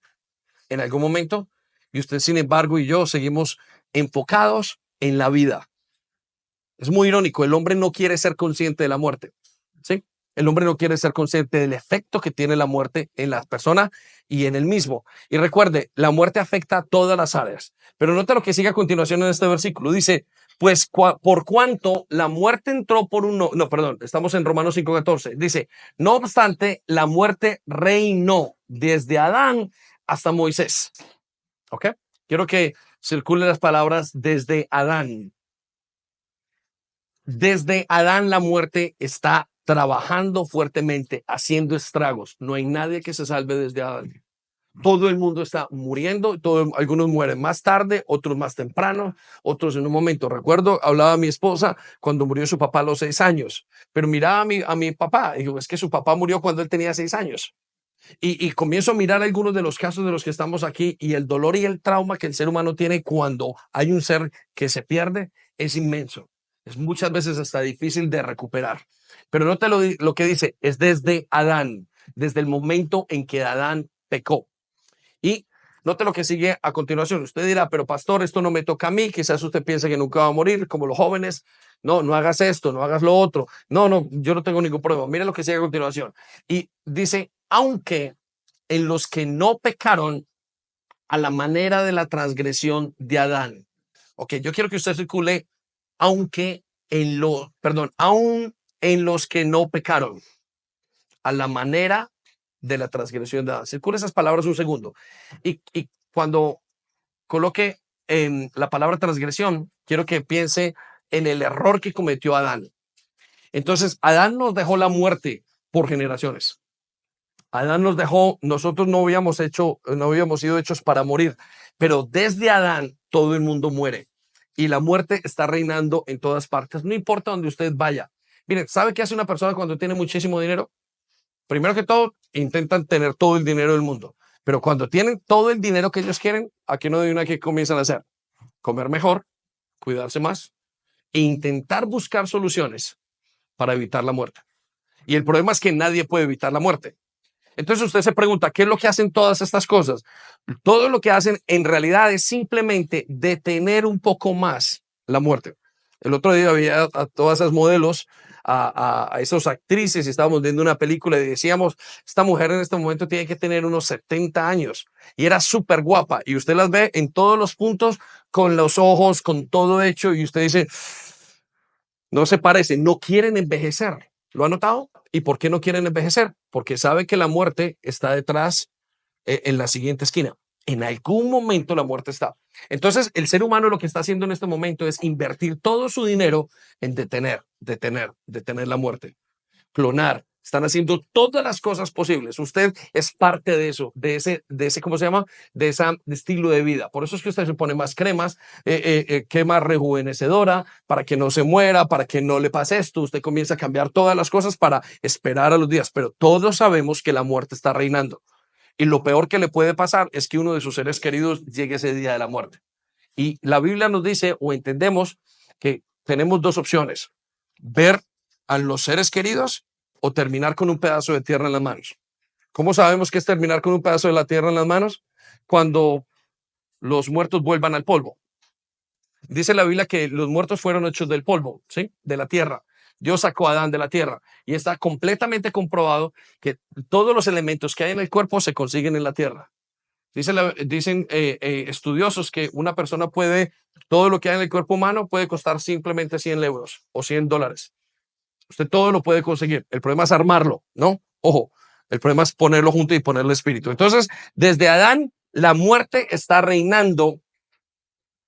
en algún momento. Y usted, sin embargo, y yo seguimos enfocados en la vida. Es muy irónico. El hombre no quiere ser consciente de la muerte. ¿Sí? El hombre no quiere ser consciente del efecto que tiene la muerte en la persona y en él mismo. Y recuerde, la muerte afecta a todas las áreas. Pero note lo que sigue a continuación en este versículo. Dice, pues por cuanto la muerte entró por uno, no, perdón, estamos en Romanos 5:14. Dice, no obstante, la muerte reinó desde Adán hasta Moisés. ¿Ok? Quiero que circulen las palabras desde Adán. Desde Adán la muerte está trabajando fuertemente, haciendo estragos. No hay nadie que se salve desde Adán. Todo el mundo está muriendo, algunos mueren más tarde, otros más temprano, otros en un momento. Recuerdo, hablaba mi esposa cuando murió su papá a los 6 años, pero miraba a mi papá y digo, es que su papá murió cuando él tenía 6 años. Y comienzo a mirar algunos de los casos de los que estamos aquí y el dolor y el trauma que el ser humano tiene cuando hay un ser que se pierde es inmenso. Es muchas veces hasta difícil de recuperar. Pero note lo que dice, es desde Adán, desde el momento en que Adán pecó. Y note lo que sigue a continuación. Usted dirá, pero pastor, esto no me toca a mí. Quizás usted piense que nunca va a morir, como los jóvenes. No, no hagas esto, no hagas lo otro. No, yo no tengo ningún problema. Mire lo que sigue a continuación. Y dice, aunque en los que no pecaron a la manera de la transgresión de Adán. Ok, yo quiero que usted circule, aunque aún en los que no pecaron a la manera de la transgresión de Adán. Circule esas palabras un segundo. Y cuando coloque la palabra transgresión, quiero que piense en el error que cometió Adán. Entonces, Adán nos dejó la muerte por generaciones. Adán nos dejó, nosotros no habíamos sido hechos para morir, pero desde Adán todo el mundo muere y la muerte está reinando en todas partes, no importa donde usted vaya. Miren, ¿sabe qué hace una persona cuando tiene muchísimo dinero? Primero que todo, intentan tener todo el dinero del mundo, pero cuando tienen todo el dinero que ellos quieren, aquí no hay una que comienzan a hacer, comer mejor, cuidarse más, e intentar buscar soluciones para evitar la muerte. Y el problema es que nadie puede evitar la muerte. Entonces usted se pregunta, ¿qué es lo que hacen todas estas cosas? Todo lo que hacen en realidad es simplemente detener un poco más la muerte. El otro día había a todas esas modelos, a esas actrices, y estábamos viendo una película y decíamos, esta mujer en este momento tiene que tener unos 70 años y era súper guapa. Y usted las ve en todos los puntos, con los ojos, con todo hecho, y usted dice, no se parece, no quieren envejecer. ¿Lo ha notado? ¿Y por qué no quieren envejecer? Porque sabe que la muerte está detrás, en la siguiente esquina. En algún momento la muerte está. Entonces, el ser humano lo que está haciendo en este momento es invertir todo su dinero en detener la muerte. Clonar. Están haciendo todas las cosas posibles. Usted es parte de eso, de ese, ¿cómo se llama? De ese estilo de vida. Por eso es que usted se pone más cremas, crema rejuvenecedora, para que no se muera, para que no le pase esto. Usted comienza a cambiar todas las cosas para esperar a los días, pero todos sabemos que la muerte está reinando. Y lo peor que le puede pasar es que uno de sus seres queridos llegue ese día de la muerte. Y la Biblia nos dice, o entendemos, que tenemos dos opciones: ver a los seres queridos o terminar con un pedazo de tierra en las manos. ¿Cómo sabemos que es terminar con un pedazo de la tierra en las manos? Cuando los muertos vuelvan al polvo. Dice la Biblia que los muertos fueron hechos del polvo, ¿sí? De la tierra. Dios sacó a Adán de la tierra y está completamente comprobado que todos los elementos que hay en el cuerpo se consiguen en la tierra. Dicen estudiosos que una persona puede, todo lo que hay en el cuerpo humano puede costar simplemente 100 euros o $100. Usted todo lo puede conseguir. El problema es armarlo, ¿no? Ojo, el problema es ponerlo junto y ponerle espíritu. Entonces, desde Adán, la muerte está reinando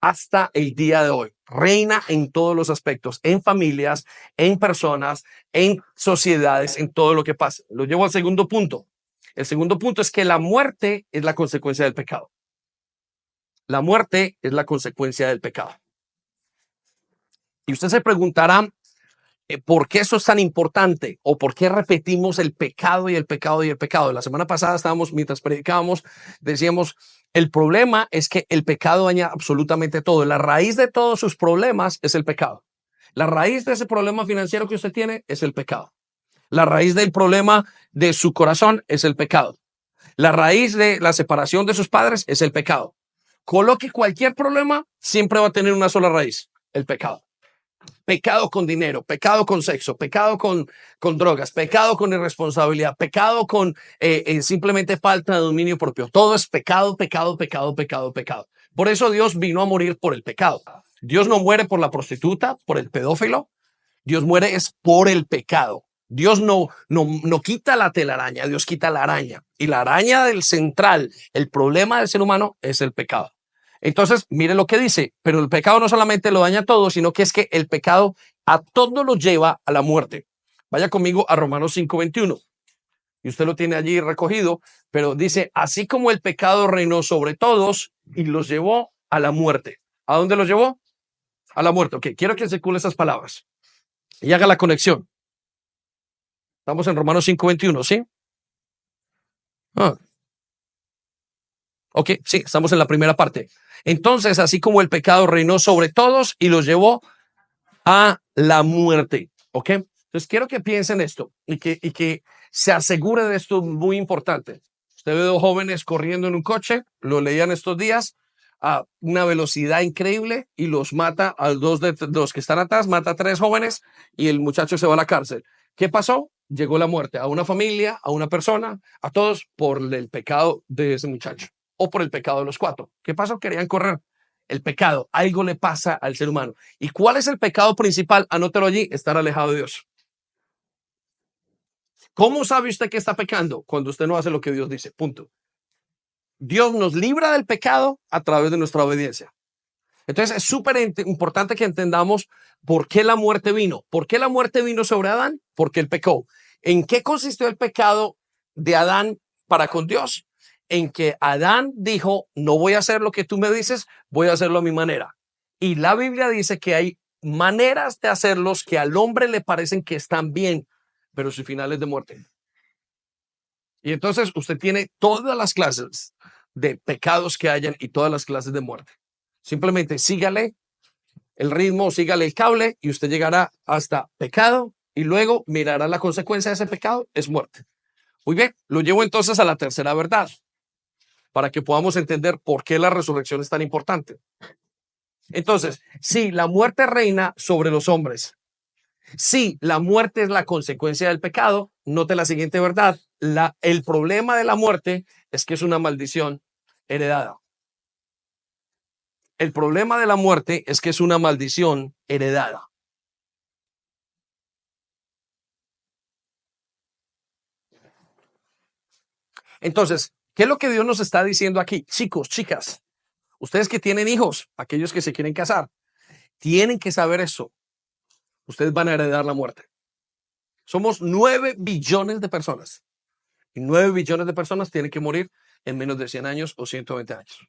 hasta el día de hoy. Reina en todos los aspectos, en familias, en personas, en sociedades, en todo lo que pasa. Lo llevo al segundo punto. El segundo punto es que la muerte es la consecuencia del pecado. La muerte es la consecuencia del pecado. Y usted se preguntará, ¿por qué eso es tan importante? ¿O por qué repetimos el pecado y el pecado y el pecado? La semana pasada estábamos, mientras predicábamos, decíamos, el problema es que el pecado daña absolutamente todo. La raíz de todos sus problemas es el pecado. La raíz de ese problema financiero que usted tiene es el pecado. La raíz del problema de su corazón es el pecado. La raíz de la separación de sus padres es el pecado. Coloque cualquier problema, siempre va a tener una sola raíz: el pecado. Pecado con dinero, pecado con sexo, pecado con drogas, pecado con irresponsabilidad, pecado con simplemente falta de dominio propio. Todo es pecado, pecado, pecado, pecado, pecado. Por eso Dios vino a morir por el pecado. Dios no muere por la prostituta, por el pedófilo. Dios muere es por el pecado. Dios no quita la telaraña, Dios quita la araña. Y la araña del central, el problema del ser humano es el pecado. Entonces, mire lo que dice, pero el pecado no solamente lo daña todo, sino que es que el pecado a todo lo lleva a la muerte. Vaya conmigo a Romanos 5:21. Y usted lo tiene allí recogido, pero dice, así como el pecado reinó sobre todos y los llevó a la muerte. ¿A dónde los llevó? A la muerte. Ok, quiero que circule esas palabras y haga la conexión. Estamos en Romanos 5:21, ¿sí? Ok, sí, estamos en la primera parte. Entonces, así como el pecado reinó sobre todos y los llevó a la muerte. ¿Ok? Entonces, quiero que piensen esto y que se asegure de esto muy importante. Usted ve dos jóvenes corriendo en un coche, lo leían estos días, a una velocidad increíble y los mata a dos de los que están atrás, mata a tres jóvenes y el muchacho se va a la cárcel. ¿Qué pasó? Llegó la muerte a una familia, a una persona, a todos por el pecado de ese muchacho o por el pecado de los cuatro. ¿Qué pasó? Querían correr. El pecado, algo le pasa al ser humano. ¿Y cuál es el pecado principal? Anótelo allí: estar alejado de Dios. ¿Cómo sabe usted que está pecando? Cuando usted no hace lo que Dios dice, punto. Dios nos libra del pecado a través de nuestra obediencia. Entonces es súper importante que entendamos por qué la muerte vino. ¿Por qué la muerte vino sobre Adán? Porque él pecó. ¿En qué consistió el pecado de Adán para con Dios? En que Adán dijo, no voy a hacer lo que tú me dices, voy a hacerlo a mi manera. Y la Biblia dice que hay maneras de hacerlos que al hombre le parecen que están bien, pero su final es de muerte. Y entonces usted tiene todas las clases de pecados que hayan y todas las clases de muerte. Simplemente sígale el ritmo, sígale el cable y usted llegará hasta pecado y luego mirará la consecuencia de ese pecado, es muerte. Muy bien, lo llevo entonces a la tercera verdad para que podamos entender por qué la resurrección es tan importante. Entonces, si la muerte reina sobre los hombres, si la muerte es la consecuencia del pecado, note la siguiente verdad. El problema de la muerte es que es una maldición heredada. El problema de la muerte es que es una maldición heredada. Entonces, ¿qué es lo que Dios nos está diciendo aquí? Chicos, chicas, ustedes que tienen hijos, aquellos que se quieren casar, tienen que saber eso. Ustedes van a heredar la muerte. Somos 9 billones de personas. Y 9 billones de personas tienen que morir en menos de 100 años o 120 años.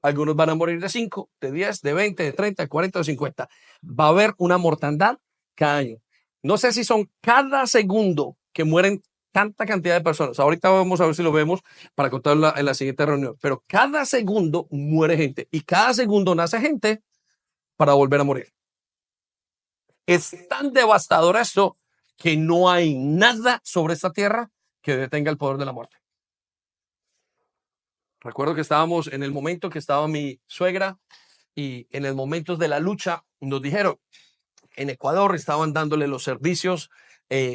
Algunos van a morir de 5, de 10, de 20, de 30, de 40 o 50. Va a haber una mortandad cada año. No sé si son cada segundo que mueren tanta cantidad de personas. Ahorita vamos a ver si lo vemos para contarlo en la siguiente reunión. Pero cada segundo muere gente y cada segundo nace gente para volver a morir. Es tan devastador esto que no hay nada sobre esta tierra que detenga el poder de la muerte. Recuerdo que estábamos en el momento que estaba mi suegra y en el momento de la lucha nos dijeron, en Ecuador estaban dándole los servicios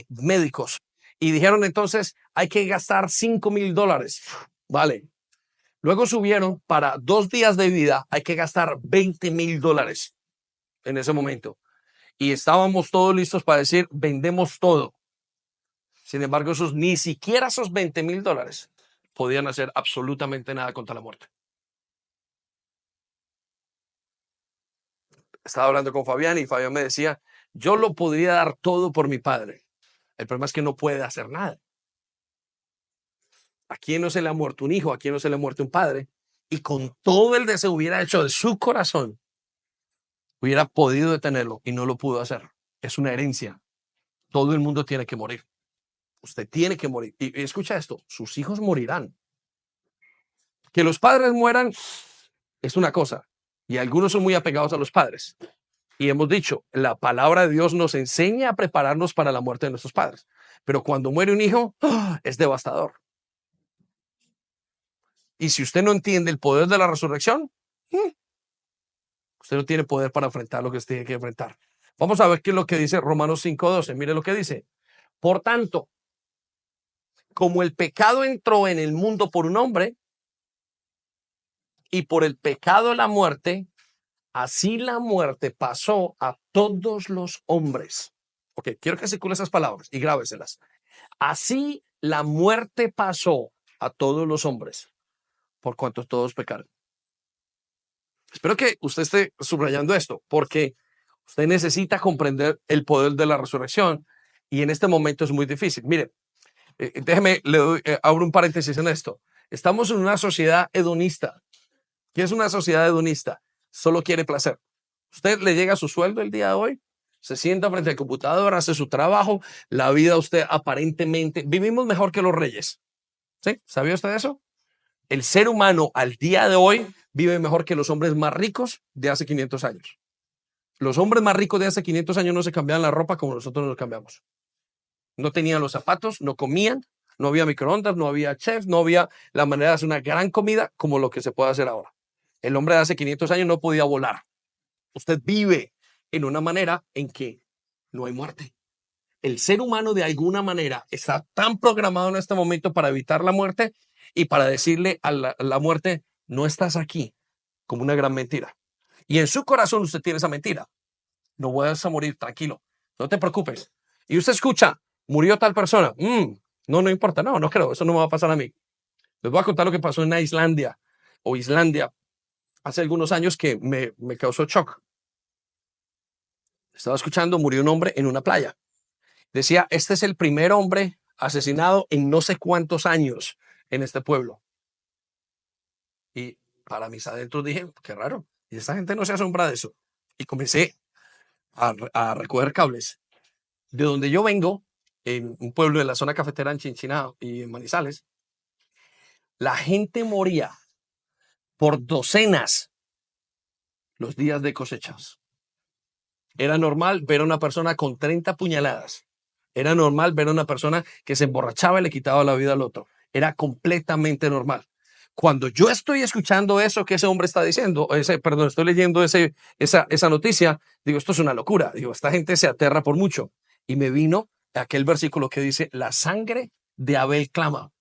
médicos y dijeron entonces hay que gastar $5,000. Vale. Luego subieron para 2 días de vida, hay que gastar $20,000 en ese momento. Y estábamos todos listos para decir, vendemos todo. Sin embargo, ni siquiera esos $20,000 podían hacer absolutamente nada contra la muerte. Estaba hablando con Fabián y Fabián me decía, yo lo podría dar todo por mi padre. El problema es que no puede hacer nada. ¿A quién no se le ha muerto un hijo? ¿A quién no se le ha muerto un padre? Y con todo el deseo hubiera hecho de su corazón, hubiera podido detenerlo y no lo pudo hacer. Es una herencia. Todo el mundo tiene que morir. Usted tiene que morir. Y escucha esto, sus hijos morirán. Que los padres mueran es una cosa. Y algunos son muy apegados a los padres. Y hemos dicho, la palabra de Dios nos enseña a prepararnos para la muerte de nuestros padres. Pero cuando muere un hijo, es devastador. Y si usted no entiende el poder de la resurrección, usted no tiene poder para enfrentar lo que usted tiene que enfrentar. Vamos a ver qué es lo que dice Romanos 5:12. Mire lo que dice. Por tanto, como el pecado entró en el mundo por un hombre y por el pecado la muerte, así la muerte pasó a todos los hombres. Ok, quiero que circule esas palabras y grábeselas. Así la muerte pasó a todos los hombres, por cuanto todos pecaron. Espero que usted esté subrayando esto, porque usted necesita comprender el poder de la resurrección y en este momento es muy difícil. Mire, déjeme, abro un paréntesis en esto. Estamos en una sociedad hedonista. ¿Qué es una sociedad hedonista? Solo quiere placer. Usted le llega su sueldo el día de hoy, se sienta frente al computador, hace su trabajo, la vida usted aparentemente, vivimos mejor que los reyes. ¿Sí? ¿Sabía usted eso? El ser humano al día de hoy vive mejor que los hombres más ricos de hace 500 años. Los hombres más ricos de hace 500 años no se cambiaban la ropa como nosotros nos cambiamos. No tenían los zapatos, no comían, no había microondas, no había chefs, no había la manera de hacer una gran comida como lo que se puede hacer ahora. El hombre de hace 500 años no podía volar. Usted vive en una manera en que no hay muerte. El ser humano de alguna manera está tan programado en este momento para evitar la muerte y para decirle a la muerte, no estás aquí, como una gran mentira. Y en su corazón usted tiene esa mentira. No vas a morir, tranquilo, no te preocupes. Y usted escucha, murió tal persona. No importa, no creo, eso no me va a pasar a mí. Les voy a contar lo que pasó en Islandia o Islandia hace algunos años que me causó shock. Estaba escuchando, murió un hombre en una playa. Decía, este es el primer hombre asesinado en no sé cuántos años en este pueblo. Y para mis adentros dije, qué raro. Y esta gente no se asombra de eso. Y comencé a recoger cables. De donde yo vengo, en un pueblo de la zona cafetera en Chinchiná y en Manizales, la gente moría por docenas los días de cosechas. Era normal ver a una persona con 30 puñaladas. Era normal ver a una persona que se emborrachaba y le quitaba la vida al otro. Era completamente normal. Cuando yo estoy escuchando eso que ese hombre está diciendo, perdón, estoy leyendo esa noticia, digo, esto es una locura. Digo, esta gente se aterra por mucho. Y me vino aquel versículo que dice, la sangre de Abel clama.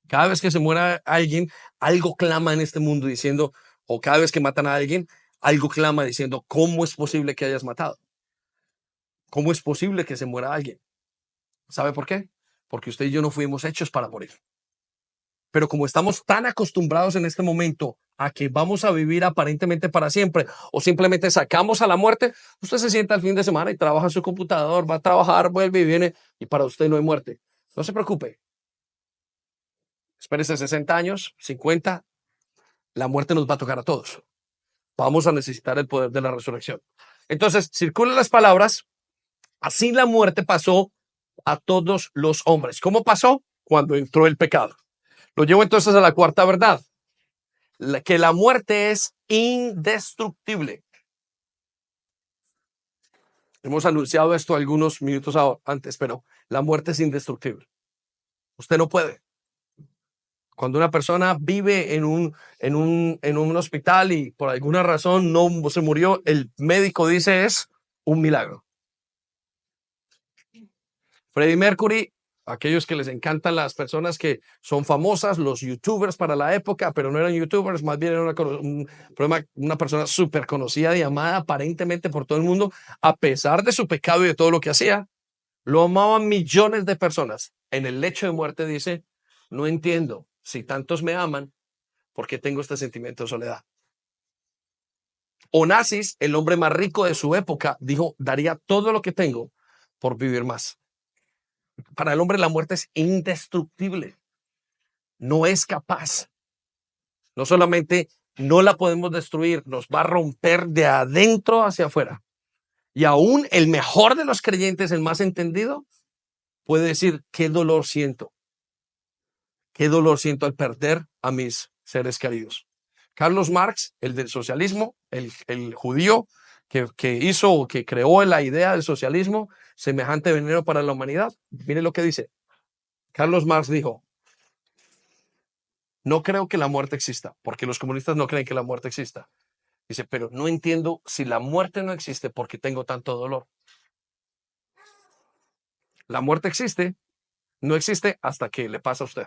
Cada vez que se muera alguien, algo clama en este mundo diciendo, o cada vez que matan a alguien, algo clama diciendo, ¿cómo es posible que hayas matado? ¿Cómo es posible que se muera alguien? ¿Sabe por qué? Porque usted y yo no fuimos hechos para morir. Pero como estamos tan acostumbrados en este momento a que vamos a vivir aparentemente para siempre o simplemente sacamos a la muerte, usted se sienta el fin de semana y trabaja en su computador, va a trabajar, vuelve y viene y para usted no hay muerte. No se preocupe. Espérese 60 años, 50, la muerte nos va a tocar a todos. Vamos a necesitar el poder de la resurrección. Entonces, circulan las palabras, así la muerte pasó a todos los hombres. ¿Cómo pasó? Cuando entró el pecado. Lo llevo entonces a la cuarta verdad, que la muerte es indestructible. Hemos anunciado esto algunos minutos antes, pero la muerte es indestructible. Usted no puede. Cuando una persona vive en un hospital y por alguna razón no se murió, el médico dice es un milagro. Freddie Mercury, aquellos que les encantan las personas que son famosas, los youtubers para la época, pero no eran youtubers, más bien era una persona súper conocida y amada aparentemente por todo el mundo, a pesar de su pecado y de todo lo que hacía, lo amaban millones de personas. En el lecho de muerte dice, no entiendo, si tantos me aman, ¿por qué tengo este sentimiento de soledad? Onassis, el hombre más rico de su época, dijo, daría todo lo que tengo por vivir más. Para el hombre la muerte es indestructible. No es capaz. No solamente no la podemos destruir, nos va a romper de adentro hacia afuera. Y aún el mejor de los creyentes, el más entendido, puede decir, qué dolor siento. Qué dolor siento al perder a mis seres queridos. Carlos Marx, el del socialismo, el judío que creó la idea del socialismo, semejante veneno para la humanidad. Mire lo que dice. Carlos Marx dijo, no creo que la muerte exista, porque los comunistas no creen que la muerte exista. Dice, pero no entiendo si la muerte no existe porque tengo tanto dolor. La muerte existe, no existe hasta que le pasa a usted.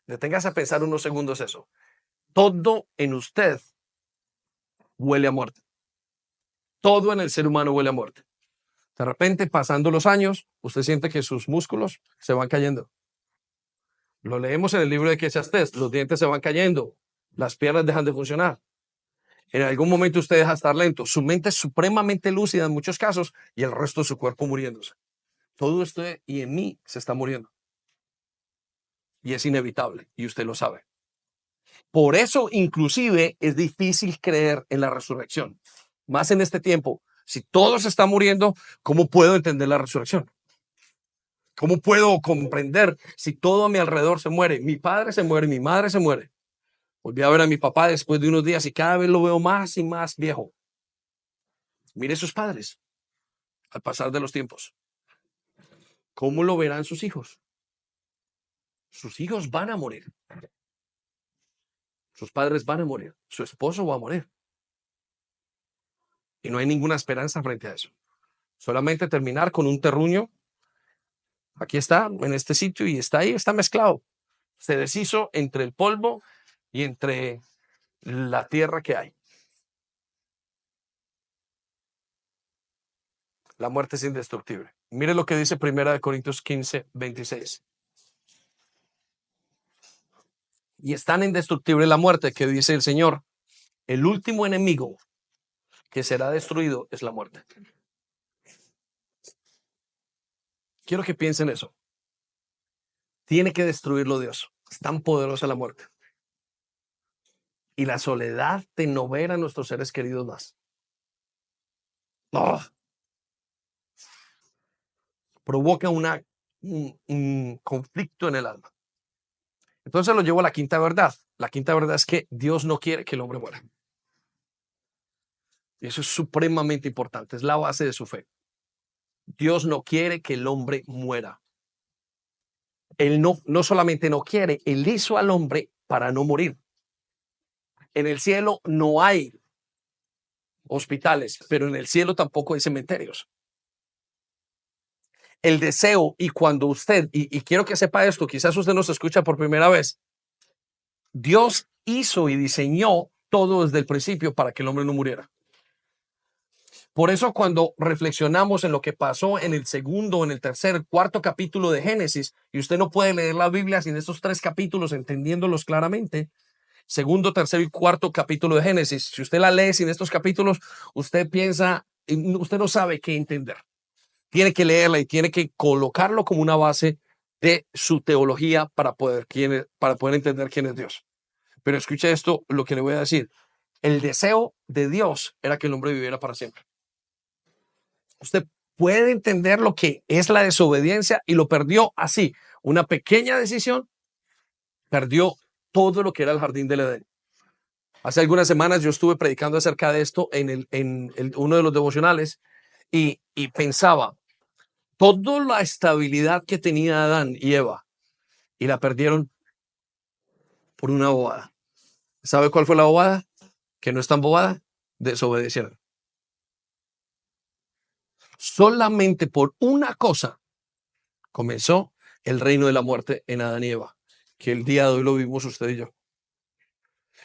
Deténgase a pensar unos segundos eso. Todo en usted huele a muerte. Todo en el ser humano huele a muerte. De repente, pasando los años, usted siente que sus músculos se van cayendo. Lo leemos en el libro de Eclesiastés. Los dientes se van cayendo. Las piernas dejan de funcionar. En algún momento usted deja de estar lento. Su mente es supremamente lúcida en muchos casos y el resto de su cuerpo muriéndose. Todo esto y en mí se está muriendo. Y es inevitable y usted lo sabe. Por eso, inclusive, es difícil creer en la resurrección. Más en este tiempo. Si todo se está muriendo, ¿cómo puedo entender la resurrección? ¿Cómo puedo comprender si todo a mi alrededor se muere? Mi padre se muere, mi madre se muere. Volví a ver a mi papá después de unos días y cada vez lo veo más y más viejo. Mire sus padres al pasar de los tiempos. ¿Cómo lo verán sus hijos? Sus hijos van a morir. Sus padres van a morir. Su esposo va a morir. Y no hay ninguna esperanza frente a eso. Solamente terminar con un terruño. Aquí está, en este sitio, y está ahí, está mezclado. Se deshizo entre el polvo y entre la tierra que hay. La muerte es indestructible. Mire lo que dice 1 Corintios 15, 26. Y es tan indestructible la muerte que dice el Señor, el último enemigo que será destruido es la muerte. Quiero que piensen eso. Tiene que destruirlo Dios. Es tan poderosa la muerte. Y la soledad de no ver a nuestros seres queridos más. Oh, provoca un conflicto en el alma. Entonces lo llevo a la quinta verdad. La quinta verdad es que Dios no quiere que el hombre muera. Y eso es supremamente importante, es la base de su fe. Dios no quiere que el hombre muera. Él no solamente no quiere, Él hizo al hombre para no morir. En el cielo no hay hospitales, pero en el cielo tampoco hay cementerios. El deseo, y cuando usted, y quiero que sepa esto, quizás usted nos escucha por primera vez, Dios hizo y diseñó todo desde el principio para que el hombre no muriera. Por eso cuando reflexionamos en lo que pasó en el segundo, en el tercer, cuarto capítulo de Génesis, y usted no puede leer la Biblia sin estos tres capítulos entendiéndolos claramente, segundo, tercero y cuarto capítulo de Génesis, si usted la lee sin estos capítulos, usted piensa, usted no sabe qué entender. Tiene que leerla y tiene que colocarlo como una base de su teología para poder entender quién es Dios. Pero escuche esto, lo que le voy a decir. El deseo de Dios era que el hombre viviera para siempre. Usted puede entender lo que es la desobediencia y lo perdió así. Una pequeña decisión perdió todo lo que era el jardín del Edén. Hace algunas semanas yo estuve predicando acerca de esto en uno de los devocionales y pensaba, toda la estabilidad que tenía Adán y Eva y la perdieron por una bobada. ¿Sabe cuál fue la bobada? Que no es tan bobada, desobedecieron. Solamente por una cosa comenzó el reino de la muerte en Adán y Eva, que el día de hoy lo vimos usted y yo.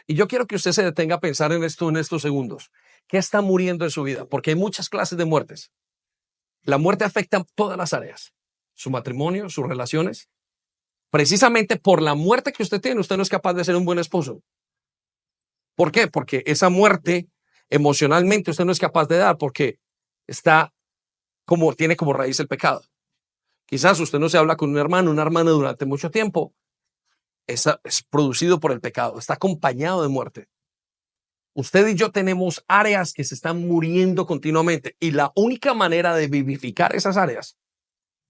Y yo quiero que usted se detenga a pensar en esto en estos segundos. ¿Qué está muriendo en su vida? Porque hay muchas clases de muertes. La muerte afecta todas las áreas. Su matrimonio, sus relaciones. Precisamente por la muerte que usted tiene, usted no es capaz de ser un buen esposo. ¿Por qué? Porque esa muerte emocionalmente usted no es capaz de dar porque tiene como raíz el pecado. Quizás usted no se habla con un hermano, una hermana durante mucho tiempo. Es producido por el pecado, está acompañado de muerte. Usted y yo tenemos áreas que se están muriendo continuamente y la única manera de vivificar esas áreas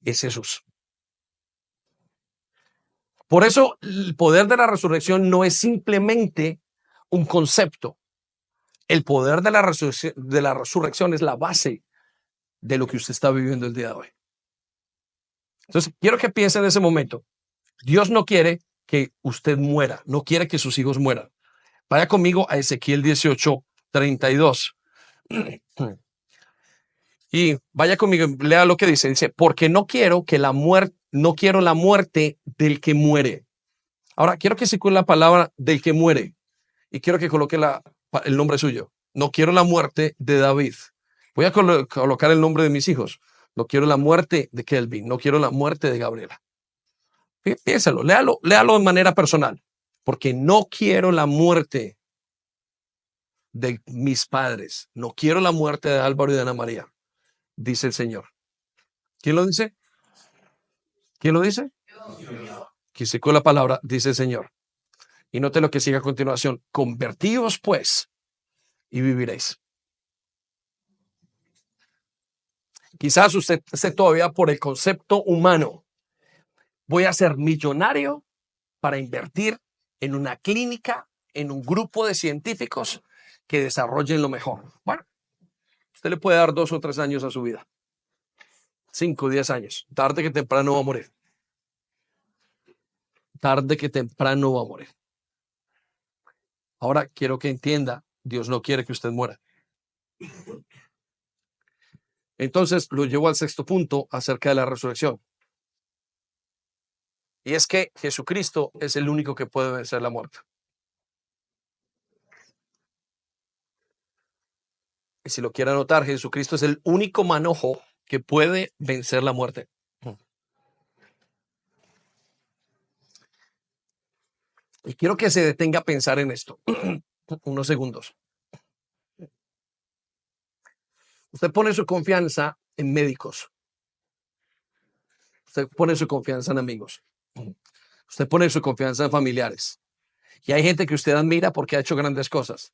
es Jesús. Por eso el poder de la resurrección no es simplemente un concepto. El poder de la resurrección es la base de lo que usted está viviendo el día de hoy. Entonces, quiero que piense en ese momento. Dios no quiere que usted muera, no quiere que sus hijos mueran. Vaya conmigo a Ezequiel 18:32. Y vaya conmigo, lea lo que dice. Dice, porque no quiero la muerte del que muere. Ahora, quiero que se coloque la palabra del que muere. Y quiero que coloque el nombre suyo. No quiero la muerte de David. Voy a colocar el nombre de mis hijos. No quiero la muerte de Kelvin. No quiero la muerte de Gabriela. Piénsalo, léalo de manera personal. Porque no quiero la muerte de mis padres. No quiero la muerte de Álvaro y de Ana María, dice el Señor. ¿Quién lo dice? ¿Quién lo dice? Que se con la palabra, dice el Señor. Y note lo que sigue a continuación. Convertíos pues y viviréis. Quizás usted esté todavía por el concepto humano. Voy a ser millonario para invertir en una clínica, en un grupo de científicos que desarrollen lo mejor. Bueno, usted le puede dar 2 o 3 años a su vida. 5 o 10 años. Tarde que temprano va a morir. Tarde que temprano va a morir. Ahora quiero que entienda, Dios no quiere que usted muera. Entonces lo llevo al sexto punto acerca de la resurrección. Y es que Jesucristo es el único que puede vencer la muerte. Y si lo quiere anotar, Jesucristo es el único manojo que puede vencer la muerte. Y quiero que se detenga a pensar en esto. Unos segundos. Usted pone su confianza en médicos. Usted pone su confianza en amigos. Usted pone su confianza en familiares. Y hay gente que usted admira porque ha hecho grandes cosas.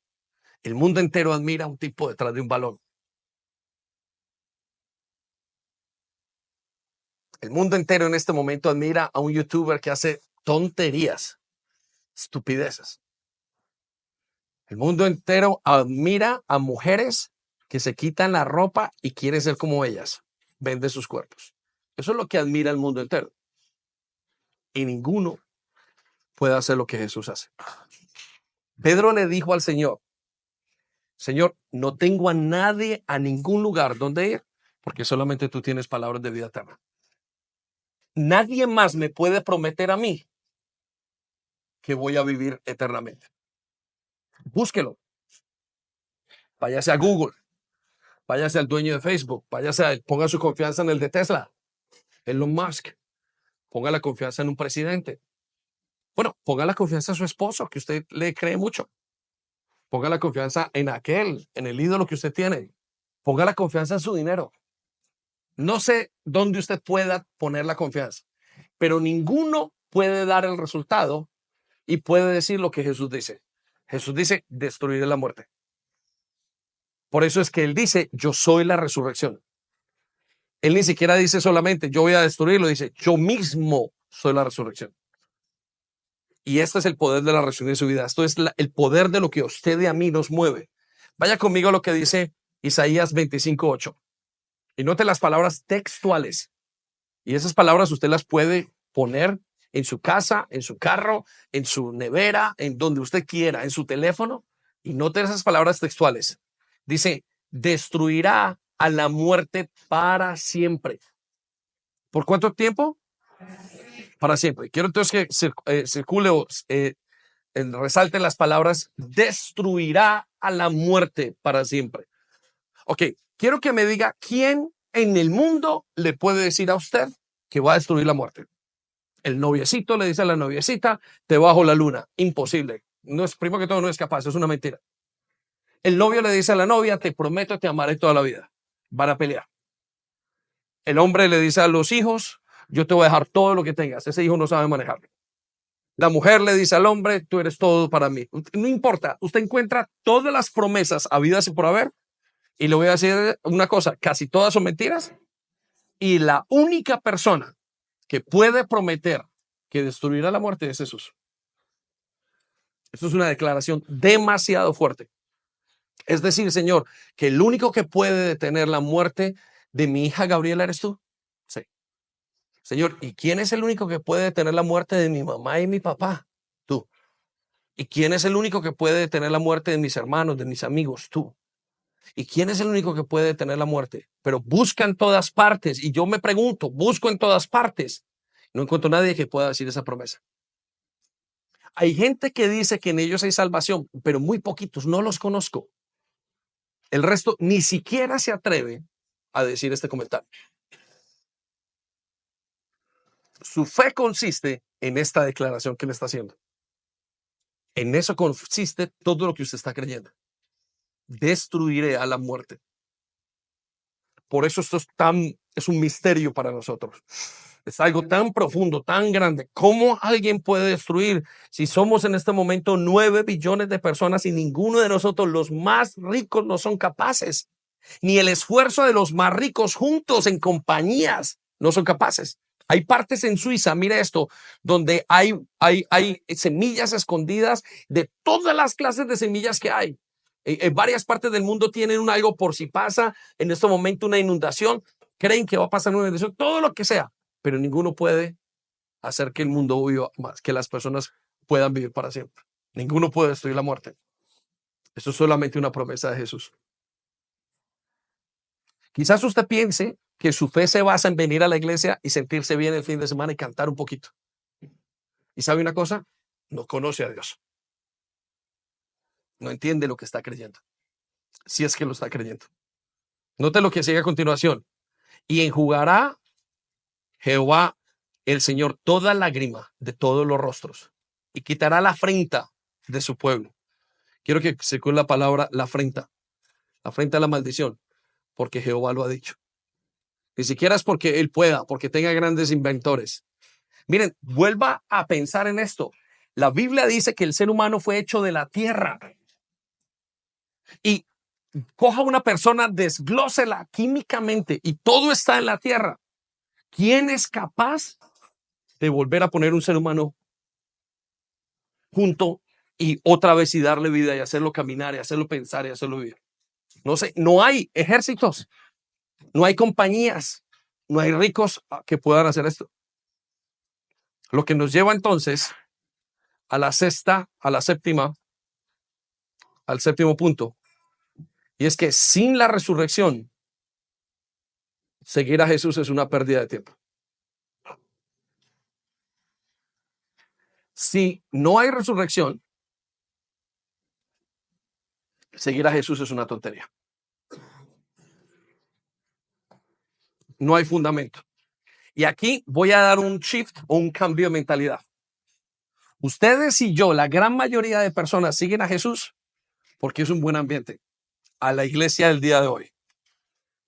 El mundo entero admira a un tipo detrás de un balón. El mundo entero en este momento admira a un youtuber que hace tonterías, estupideces. El mundo entero admira a mujeres que se quitan la ropa y quieren ser como ellas. Venden sus cuerpos. Eso es lo que admira el mundo entero. Y ninguno puede hacer lo que Jesús hace. Pedro le dijo al Señor, Señor, no tengo a nadie, a ningún lugar donde ir, porque solamente tú tienes palabras de vida eterna. Nadie más me puede prometer a mí que voy a vivir eternamente. Búsquelo. Váyase a Google, váyase al dueño de Facebook, ponga su confianza en el de Tesla, Elon Musk, ponga la confianza en un presidente. Bueno, ponga la confianza en su esposo, que usted le cree mucho. Ponga la confianza en en el ídolo que usted tiene. Ponga la confianza en su dinero. No sé dónde usted pueda poner la confianza, pero ninguno puede dar el resultado y puede decir lo que Jesús dice. Jesús dice, destruiré la muerte. Por eso es que él dice, yo soy la resurrección. Él ni siquiera dice solamente, yo voy a destruirlo, dice, yo mismo soy la resurrección. Y este es el poder de la resurrección de su vida. Esto es el poder de lo que a usted y a mí nos mueve. Vaya conmigo a lo que dice Isaías 25:8. Y note las palabras textuales. Y esas palabras usted las puede poner en su casa, en su carro, en su nevera, en donde usted quiera, en su teléfono. Y note esas palabras textuales. Dice, destruirá a la muerte para siempre. ¿Por cuánto tiempo? Para siempre. Quiero entonces que circule o resalte las palabras, destruirá a la muerte para siempre. Ok, quiero que me diga quién en el mundo le puede decir a usted que va a destruir la muerte. El noviecito le dice a la noviecita, te bajo la luna. Imposible. No es, primero que todo, no es capaz, es una mentira. El novio le dice a la novia, te prometo, te amaré toda la vida. Van a pelear. El hombre le dice a los hijos, yo te voy a dejar todo lo que tengas. Ese hijo no sabe manejar. La mujer le dice al hombre, tú eres todo para mí. No importa, usted encuentra todas las promesas habidas y por haber. Y le voy a decir una cosa, casi todas son mentiras. Y la única persona que puede prometer que destruirá la muerte es Jesús. Esto es una declaración demasiado fuerte. Es decir, Señor, que el único que puede detener la muerte de mi hija Gabriela eres tú. Sí. Señor, ¿y quién es el único que puede detener la muerte de mi mamá y mi papá? Tú. ¿Y quién es el único que puede detener la muerte de mis hermanos, de mis amigos? Tú. ¿Y quién es el único que puede detener la muerte? Pero busca en todas partes. Y yo me pregunto, busco en todas partes. No encuentro nadie que pueda decir esa promesa. Hay gente que dice que en ellos hay salvación, pero muy poquitos, no los conozco. El resto ni siquiera se atreve a decir este comentario. Su fe consiste en esta declaración que le está haciendo. En eso consiste todo lo que usted está creyendo. Destruiré a la muerte. Por eso esto es un misterio para nosotros. Es algo tan profundo, tan grande. ¿Cómo alguien puede destruir si somos en este momento 9 billones de personas y ninguno de nosotros, los más ricos, no son capaces? Ni el esfuerzo de los más ricos juntos en compañías no son capaces. Hay partes en Suiza, mire esto, donde hay semillas escondidas de todas las clases de semillas que hay. En varias partes del mundo tienen algo por si pasa en este momento una inundación. Creen que va a pasar una inundación, todo lo que sea, pero ninguno puede hacer que el mundo viva más, que las personas puedan vivir para siempre. Ninguno puede destruir la muerte. Eso es solamente una promesa de Jesús. Quizás usted piense que su fe se basa en venir a la iglesia y sentirse bien el fin de semana y cantar un poquito. ¿Y sabe una cosa? No conoce a Dios. No entiende lo que está creyendo. Si es que lo está creyendo. Note lo que sigue a continuación. Y enjugará Jehová el Señor toda lágrima de todos los rostros y quitará la afrenta de su pueblo. Quiero que circule la palabra la afrenta. La afrenta a la maldición, porque Jehová lo ha dicho. Ni siquiera es porque él pueda, porque tenga grandes inventores. Miren, vuelva a pensar en esto. La Biblia dice que el ser humano fue hecho de la tierra. Y coja una persona, desglósela químicamente y todo está en la tierra. ¿Quién es capaz de volver a poner un ser humano junto y otra vez y darle vida y hacerlo caminar y hacerlo pensar y hacerlo vivir? No sé, no hay ejércitos, no hay compañías, no hay ricos que puedan hacer esto. Lo que nos lleva entonces a la séptima, al séptimo punto. Y es que sin la resurrección, seguir a Jesús es una pérdida de tiempo. Si no hay resurrección, seguir a Jesús es una tontería. No hay fundamento. Y aquí voy a dar un shift o un cambio de mentalidad. Ustedes y yo, la gran mayoría de personas siguen a Jesús porque es un buen ambiente a la iglesia del día de hoy.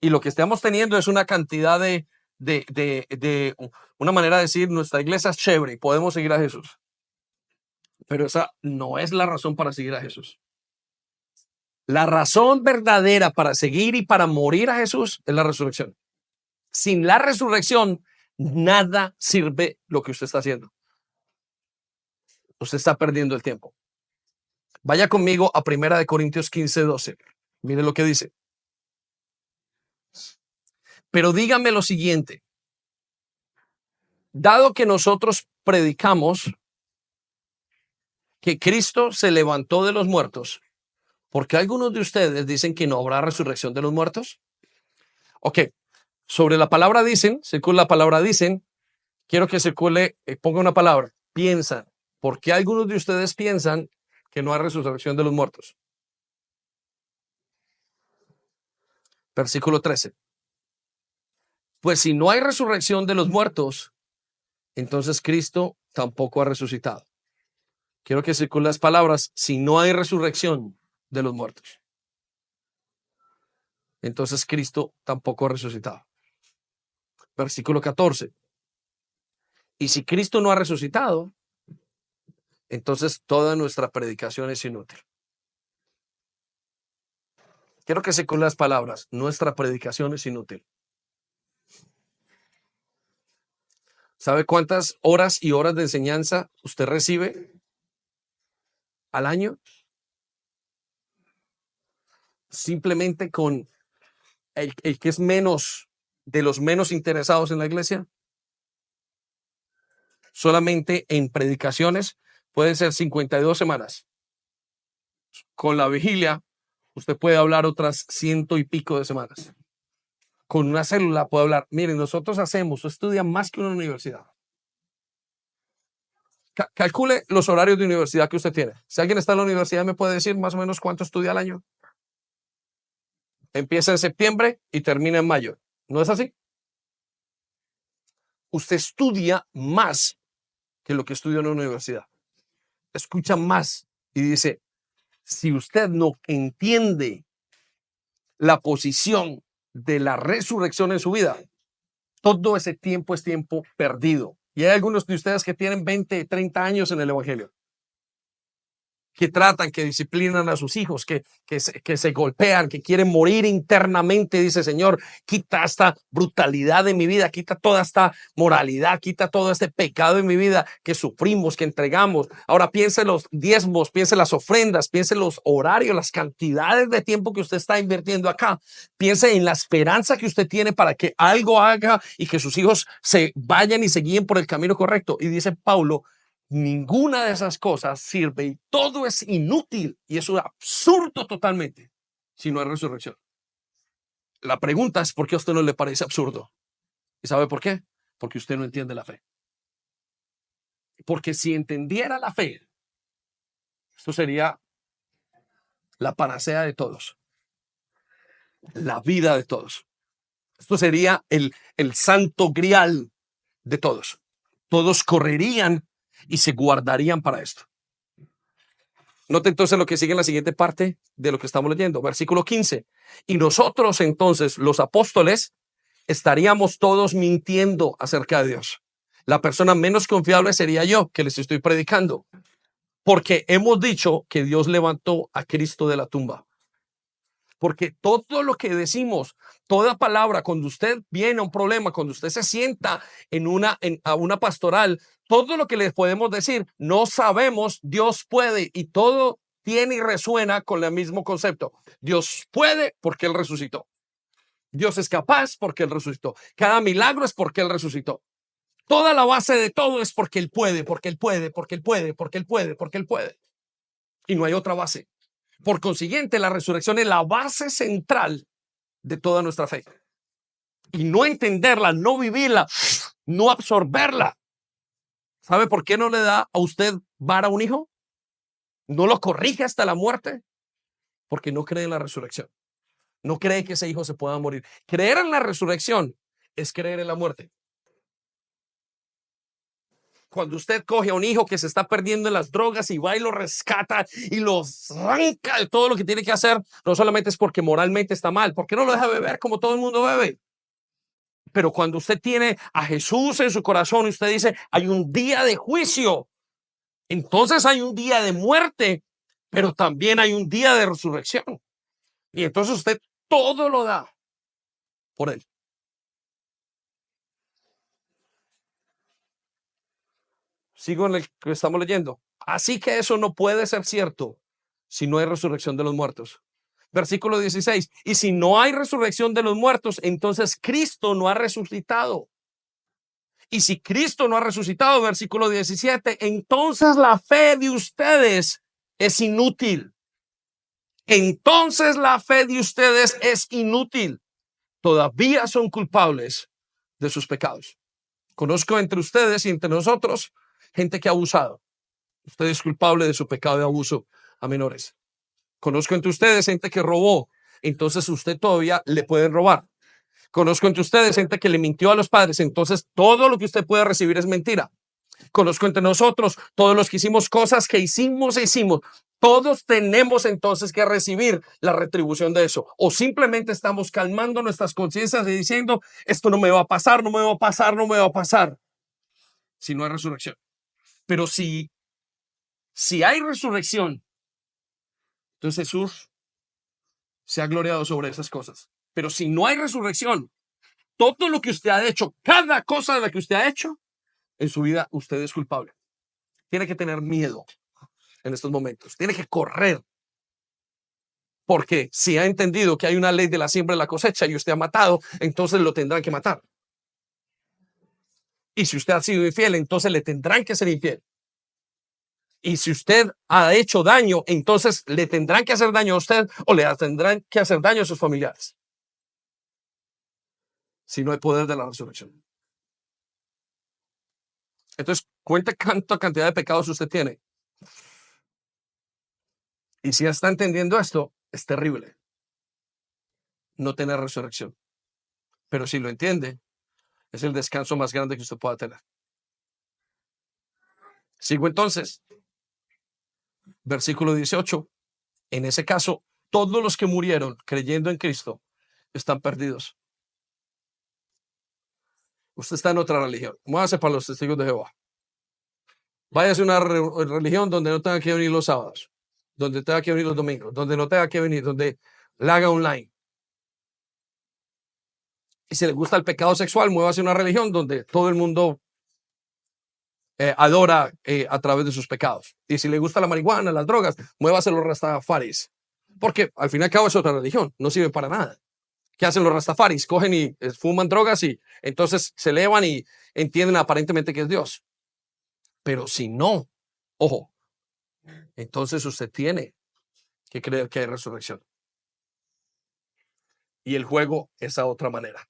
Y lo que estamos teniendo es una cantidad de una manera de decir, nuestra iglesia es chévere y podemos seguir a Jesús. Pero esa no es la razón para seguir a Jesús. La razón verdadera para seguir y para morir a Jesús es la resurrección. Sin la resurrección, nada sirve lo que usted está haciendo. Usted está perdiendo el tiempo. Vaya conmigo a 1 Corintios 15:12. Mire lo que dice. Pero dígame lo siguiente. Dado que nosotros predicamos que Cristo se levantó de los muertos, ¿por qué algunos de ustedes dicen que no habrá resurrección de los muertos? Ok, sobre la palabra dicen, circula la palabra dicen, quiero que circule, ponga una palabra, piensan. ¿Por qué algunos de ustedes piensan que no hay resurrección de los muertos? Versículo 13. Pues si no hay resurrección de los muertos, entonces Cristo tampoco ha resucitado. Quiero que circulen las palabras, si no hay resurrección de los muertos, entonces Cristo tampoco ha resucitado. Versículo 14. Y si Cristo no ha resucitado, entonces toda nuestra predicación es inútil. Quiero que circulen las palabras, nuestra predicación es inútil. ¿Sabe cuántas horas y horas de enseñanza usted recibe al año? Simplemente con el que es menos de los menos interesados en la iglesia. Solamente en predicaciones pueden ser 52 semanas. Con la vigilia, usted puede hablar otras 100 y pico de semanas. Con una célula puede hablar. Miren, nosotros estudian más que una universidad. Calcule los horarios de universidad que usted tiene. Si alguien está en la universidad, ¿me puede decir más o menos cuánto estudia al año? Empieza en septiembre y termina en mayo. ¿No es así? Usted estudia más que lo que estudia en una universidad. Escucha más y dice, si usted no entiende la posición de la resurrección en su vida, todo ese tiempo es tiempo perdido. Y hay algunos de ustedes que tienen 20, 30 años en el evangelio, que tratan, que disciplinan a sus hijos, que se golpean, que quieren morir internamente. Dice, Señor, quita esta brutalidad de mi vida, quita toda esta moralidad, quita todo este pecado en mi vida que sufrimos, que entregamos. Ahora piense los diezmos, piense las ofrendas, piense los horarios, las cantidades de tiempo que usted está invirtiendo acá. Piense en la esperanza que usted tiene para que algo haga y que sus hijos se vayan y se guíen por el camino correcto. Y dice Pablo, ninguna de esas cosas sirve y todo es inútil y es un absurdo totalmente si no hay resurrección. La pregunta es, ¿por qué a usted no le parece absurdo? ¿Y sabe por qué? Porque usted no entiende la fe. Porque si entendiera la fe, esto sería la panacea de todos, la vida de todos. Esto sería el santo grial de todos. Todos correrían y se guardarían para esto. Note entonces lo que sigue en la siguiente parte de lo que estamos leyendo, versículo 15. Y nosotros entonces, los apóstoles, estaríamos todos mintiendo acerca de Dios. La persona menos confiable sería yo, que les estoy predicando, porque hemos dicho que Dios levantó a Cristo de la tumba. Porque todo lo que decimos, toda palabra, cuando usted viene a un problema, cuando usted se sienta a una pastoral, todo lo que les podemos decir, no sabemos, Dios puede, y todo tiene y resuena con el mismo concepto. Dios puede porque Él resucitó. Dios es capaz porque Él resucitó. Cada milagro es porque Él resucitó. Toda la base de todo es porque Él puede, porque Él puede, porque Él puede, porque Él puede, porque Él puede. Y no hay otra base. Por consiguiente, la resurrección es la base central de toda nuestra fe. Y no entenderla, no vivirla, no absorberla. ¿Sabe por qué no le da a usted vara a un hijo? ¿No lo corrige hasta la muerte? Porque no cree en la resurrección. No cree que ese hijo se pueda morir. Creer en la resurrección es creer en la muerte. Cuando usted coge a un hijo que se está perdiendo en las drogas y va y lo rescata y lo arranca de todo lo que tiene que hacer, no solamente es porque moralmente está mal, porque no lo deja beber como todo el mundo bebe. Pero cuando usted tiene a Jesús en su corazón y usted dice, hay un día de juicio, entonces hay un día de muerte, pero también hay un día de resurrección. Y entonces usted todo lo da por Él. Sigo en el que estamos leyendo. Así que eso no puede ser cierto si no hay resurrección de los muertos. Versículo 16. Y si no hay resurrección de los muertos, entonces Cristo no ha resucitado. Y si Cristo no ha resucitado, versículo 17, entonces la fe de ustedes es inútil. Entonces la fe de ustedes es inútil. Todavía son culpables de sus pecados. Conozco entre ustedes y entre nosotros gente que ha abusado. Usted es culpable de su pecado de abuso a menores. Conozco entre ustedes gente que robó. Entonces usted todavía le pueden robar. Conozco entre ustedes gente que le mintió a los padres. Entonces todo lo que usted puede recibir es mentira. Conozco entre nosotros todos los que hicimos cosas que hicimos. Todos tenemos entonces que recibir la retribución de eso. O simplemente estamos calmando nuestras conciencias y diciendo, esto no me va a pasar, no me va a pasar, no me va a pasar. Si no hay resurrección. Pero si hay resurrección, entonces Jesús se ha gloriado sobre esas cosas. Pero si no hay resurrección, todo lo que usted ha hecho, cada cosa de la que usted ha hecho en su vida, usted es culpable. Tiene que tener miedo en estos momentos. Tiene que correr. Porque si ha entendido que hay una ley de la siembra y la cosecha y usted ha matado, entonces lo tendrán que matar. Y si usted ha sido infiel, entonces le tendrán que ser infiel. Y si usted ha hecho daño, entonces le tendrán que hacer daño a usted o le tendrán que hacer daño a sus familiares. Si no hay poder de la resurrección. Entonces, cuente cuánta cantidad de pecados usted tiene. Y si ya está entendiendo esto, es terrible no tener resurrección. Pero si lo entiende, es el descanso más grande que usted pueda tener. Sigo entonces. Versículo 18. En ese caso, todos los que murieron creyendo en Cristo están perdidos. Usted está en otra religión. Muévase para los testigos de Jehová. Váyase a una religión donde no tenga que venir los sábados, donde tenga que venir los domingos, donde no tenga que venir, donde la haga online. Y si le gusta el pecado sexual, muévase a una religión donde todo el mundo adora a través de sus pecados. Y si le gusta la marihuana, las drogas, muévase a los rastafaris. Porque al fin y al cabo es otra religión, no sirve para nada. ¿Qué hacen los rastafaris? Cogen y fuman drogas y entonces se elevan y entienden aparentemente que es Dios. Pero si no, ojo, entonces usted tiene que creer que hay resurrección. Y el juego es a otra manera.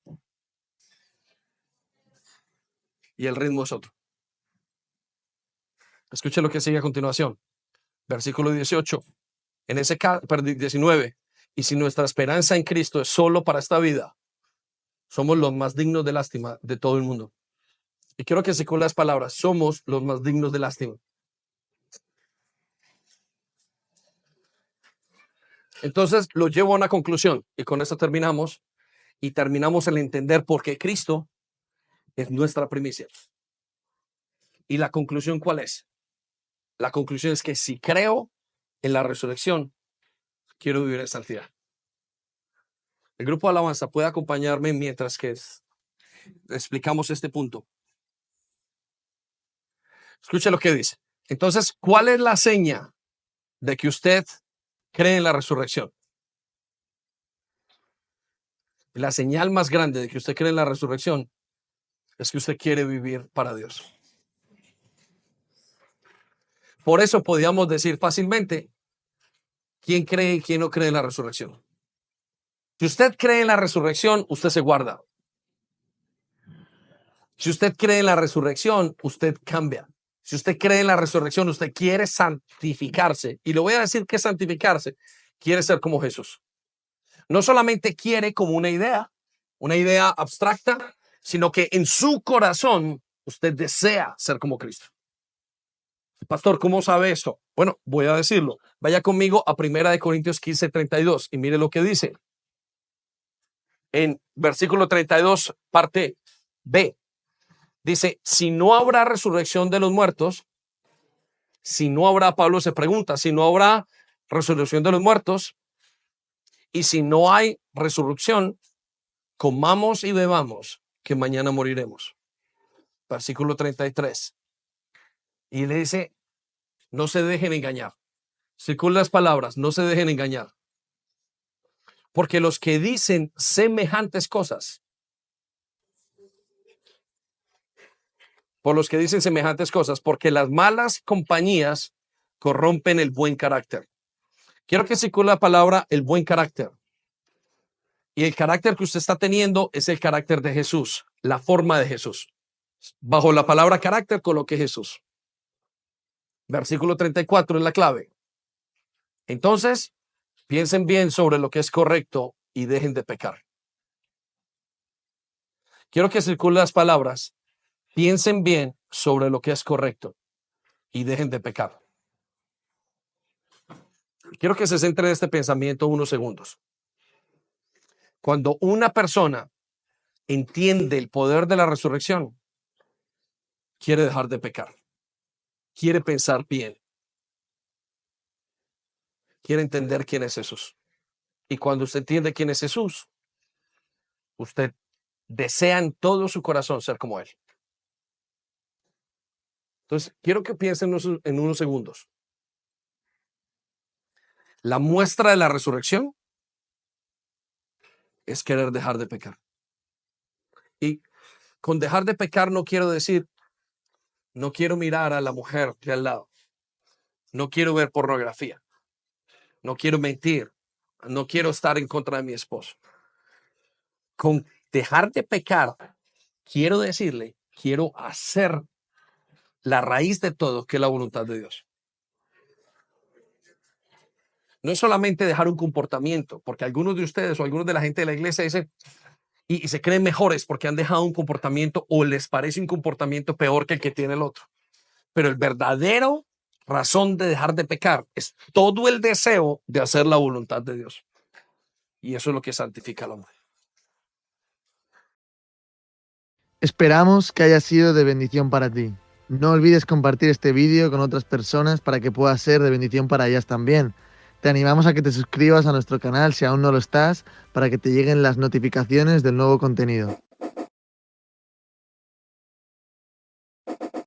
Y el ritmo es otro. Escuche lo que sigue a continuación. Versículo 18. En ese caso, 19. Y si nuestra esperanza en Cristo es solo para esta vida, somos los más dignos de lástima de todo el mundo. Y quiero que se con las palabras, somos los más dignos de lástima. Entonces lo llevo a una conclusión y con eso terminamos y terminamos el entender por qué Cristo es nuestra primicia. ¿Y la conclusión cuál es? La conclusión es que si creo en la resurrección, quiero vivir en santidad. El grupo de alabanza puede acompañarme mientras que explicamos este punto. Escuche lo que dice. Entonces, ¿cuál es la seña de que usted cree en la resurrección. La señal más grande de que usted cree en la resurrección es que usted quiere vivir para Dios. Por eso podríamos decir fácilmente quién cree y quién no cree en la resurrección. Si usted cree en la resurrección, usted se guarda. Si usted cree en la resurrección, usted cambia. Si usted cree en la resurrección, usted quiere santificarse. Y le voy a decir que santificarse quiere ser como Jesús. No solamente quiere como una idea abstracta, sino que en su corazón usted desea ser como Cristo. Pastor, ¿cómo sabe eso? Bueno, voy a decirlo. Vaya conmigo a 1 Corintios 15:32 y mire lo que dice. En versículo 32, parte B. Dice, si no habrá resurrección de los muertos, si no habrá, Pablo se pregunta, si no habrá resurrección de los muertos, y si no hay resurrección, comamos y bebamos, que mañana moriremos. Versículo 33. Y le dice, no se dejen engañar. Circulan las palabras, no se dejen engañar. Porque los que dicen semejantes cosas, porque las malas compañías corrompen el buen carácter. Quiero que circule la palabra el buen carácter. Y el carácter que usted está teniendo es el carácter de Jesús, la forma de Jesús. Bajo la palabra carácter coloque Jesús. Versículo 34 es la clave. Entonces, piensen bien sobre lo que es correcto y dejen de pecar. Quiero que circule las palabras. Piensen bien sobre lo que es correcto y dejen de pecar. Quiero que se centre en este pensamiento unos segundos. Cuando una persona entiende el poder de la resurrección, quiere dejar de pecar. Quiere pensar bien. Quiere entender quién es Jesús. Y cuando usted entiende quién es Jesús, usted desea en todo su corazón ser como Él. Entonces, quiero que piensen en unos segundos. La muestra de la resurrección es querer dejar de pecar. Y con dejar de pecar no quiero decir, no quiero mirar a la mujer de al lado. No quiero ver pornografía. No quiero mentir. No quiero estar en contra de mi esposo. Con dejar de pecar, quiero decirle, quiero hacer la raíz de todo, que es la voluntad de Dios. No es solamente dejar un comportamiento, porque algunos de ustedes o algunos de la gente de la iglesia dicen y se creen mejores porque han dejado un comportamiento o les parece un comportamiento peor que el que tiene el otro. Pero el verdadero razón de dejar de pecar es todo el deseo de hacer la voluntad de Dios. Y eso es lo que santifica al hombre. Esperamos que haya sido de bendición para ti. No olvides compartir este vídeo con otras personas para que pueda ser de bendición para ellas también. Te animamos a que te suscribas a nuestro canal si aún no lo estás, para que te lleguen las notificaciones del nuevo contenido.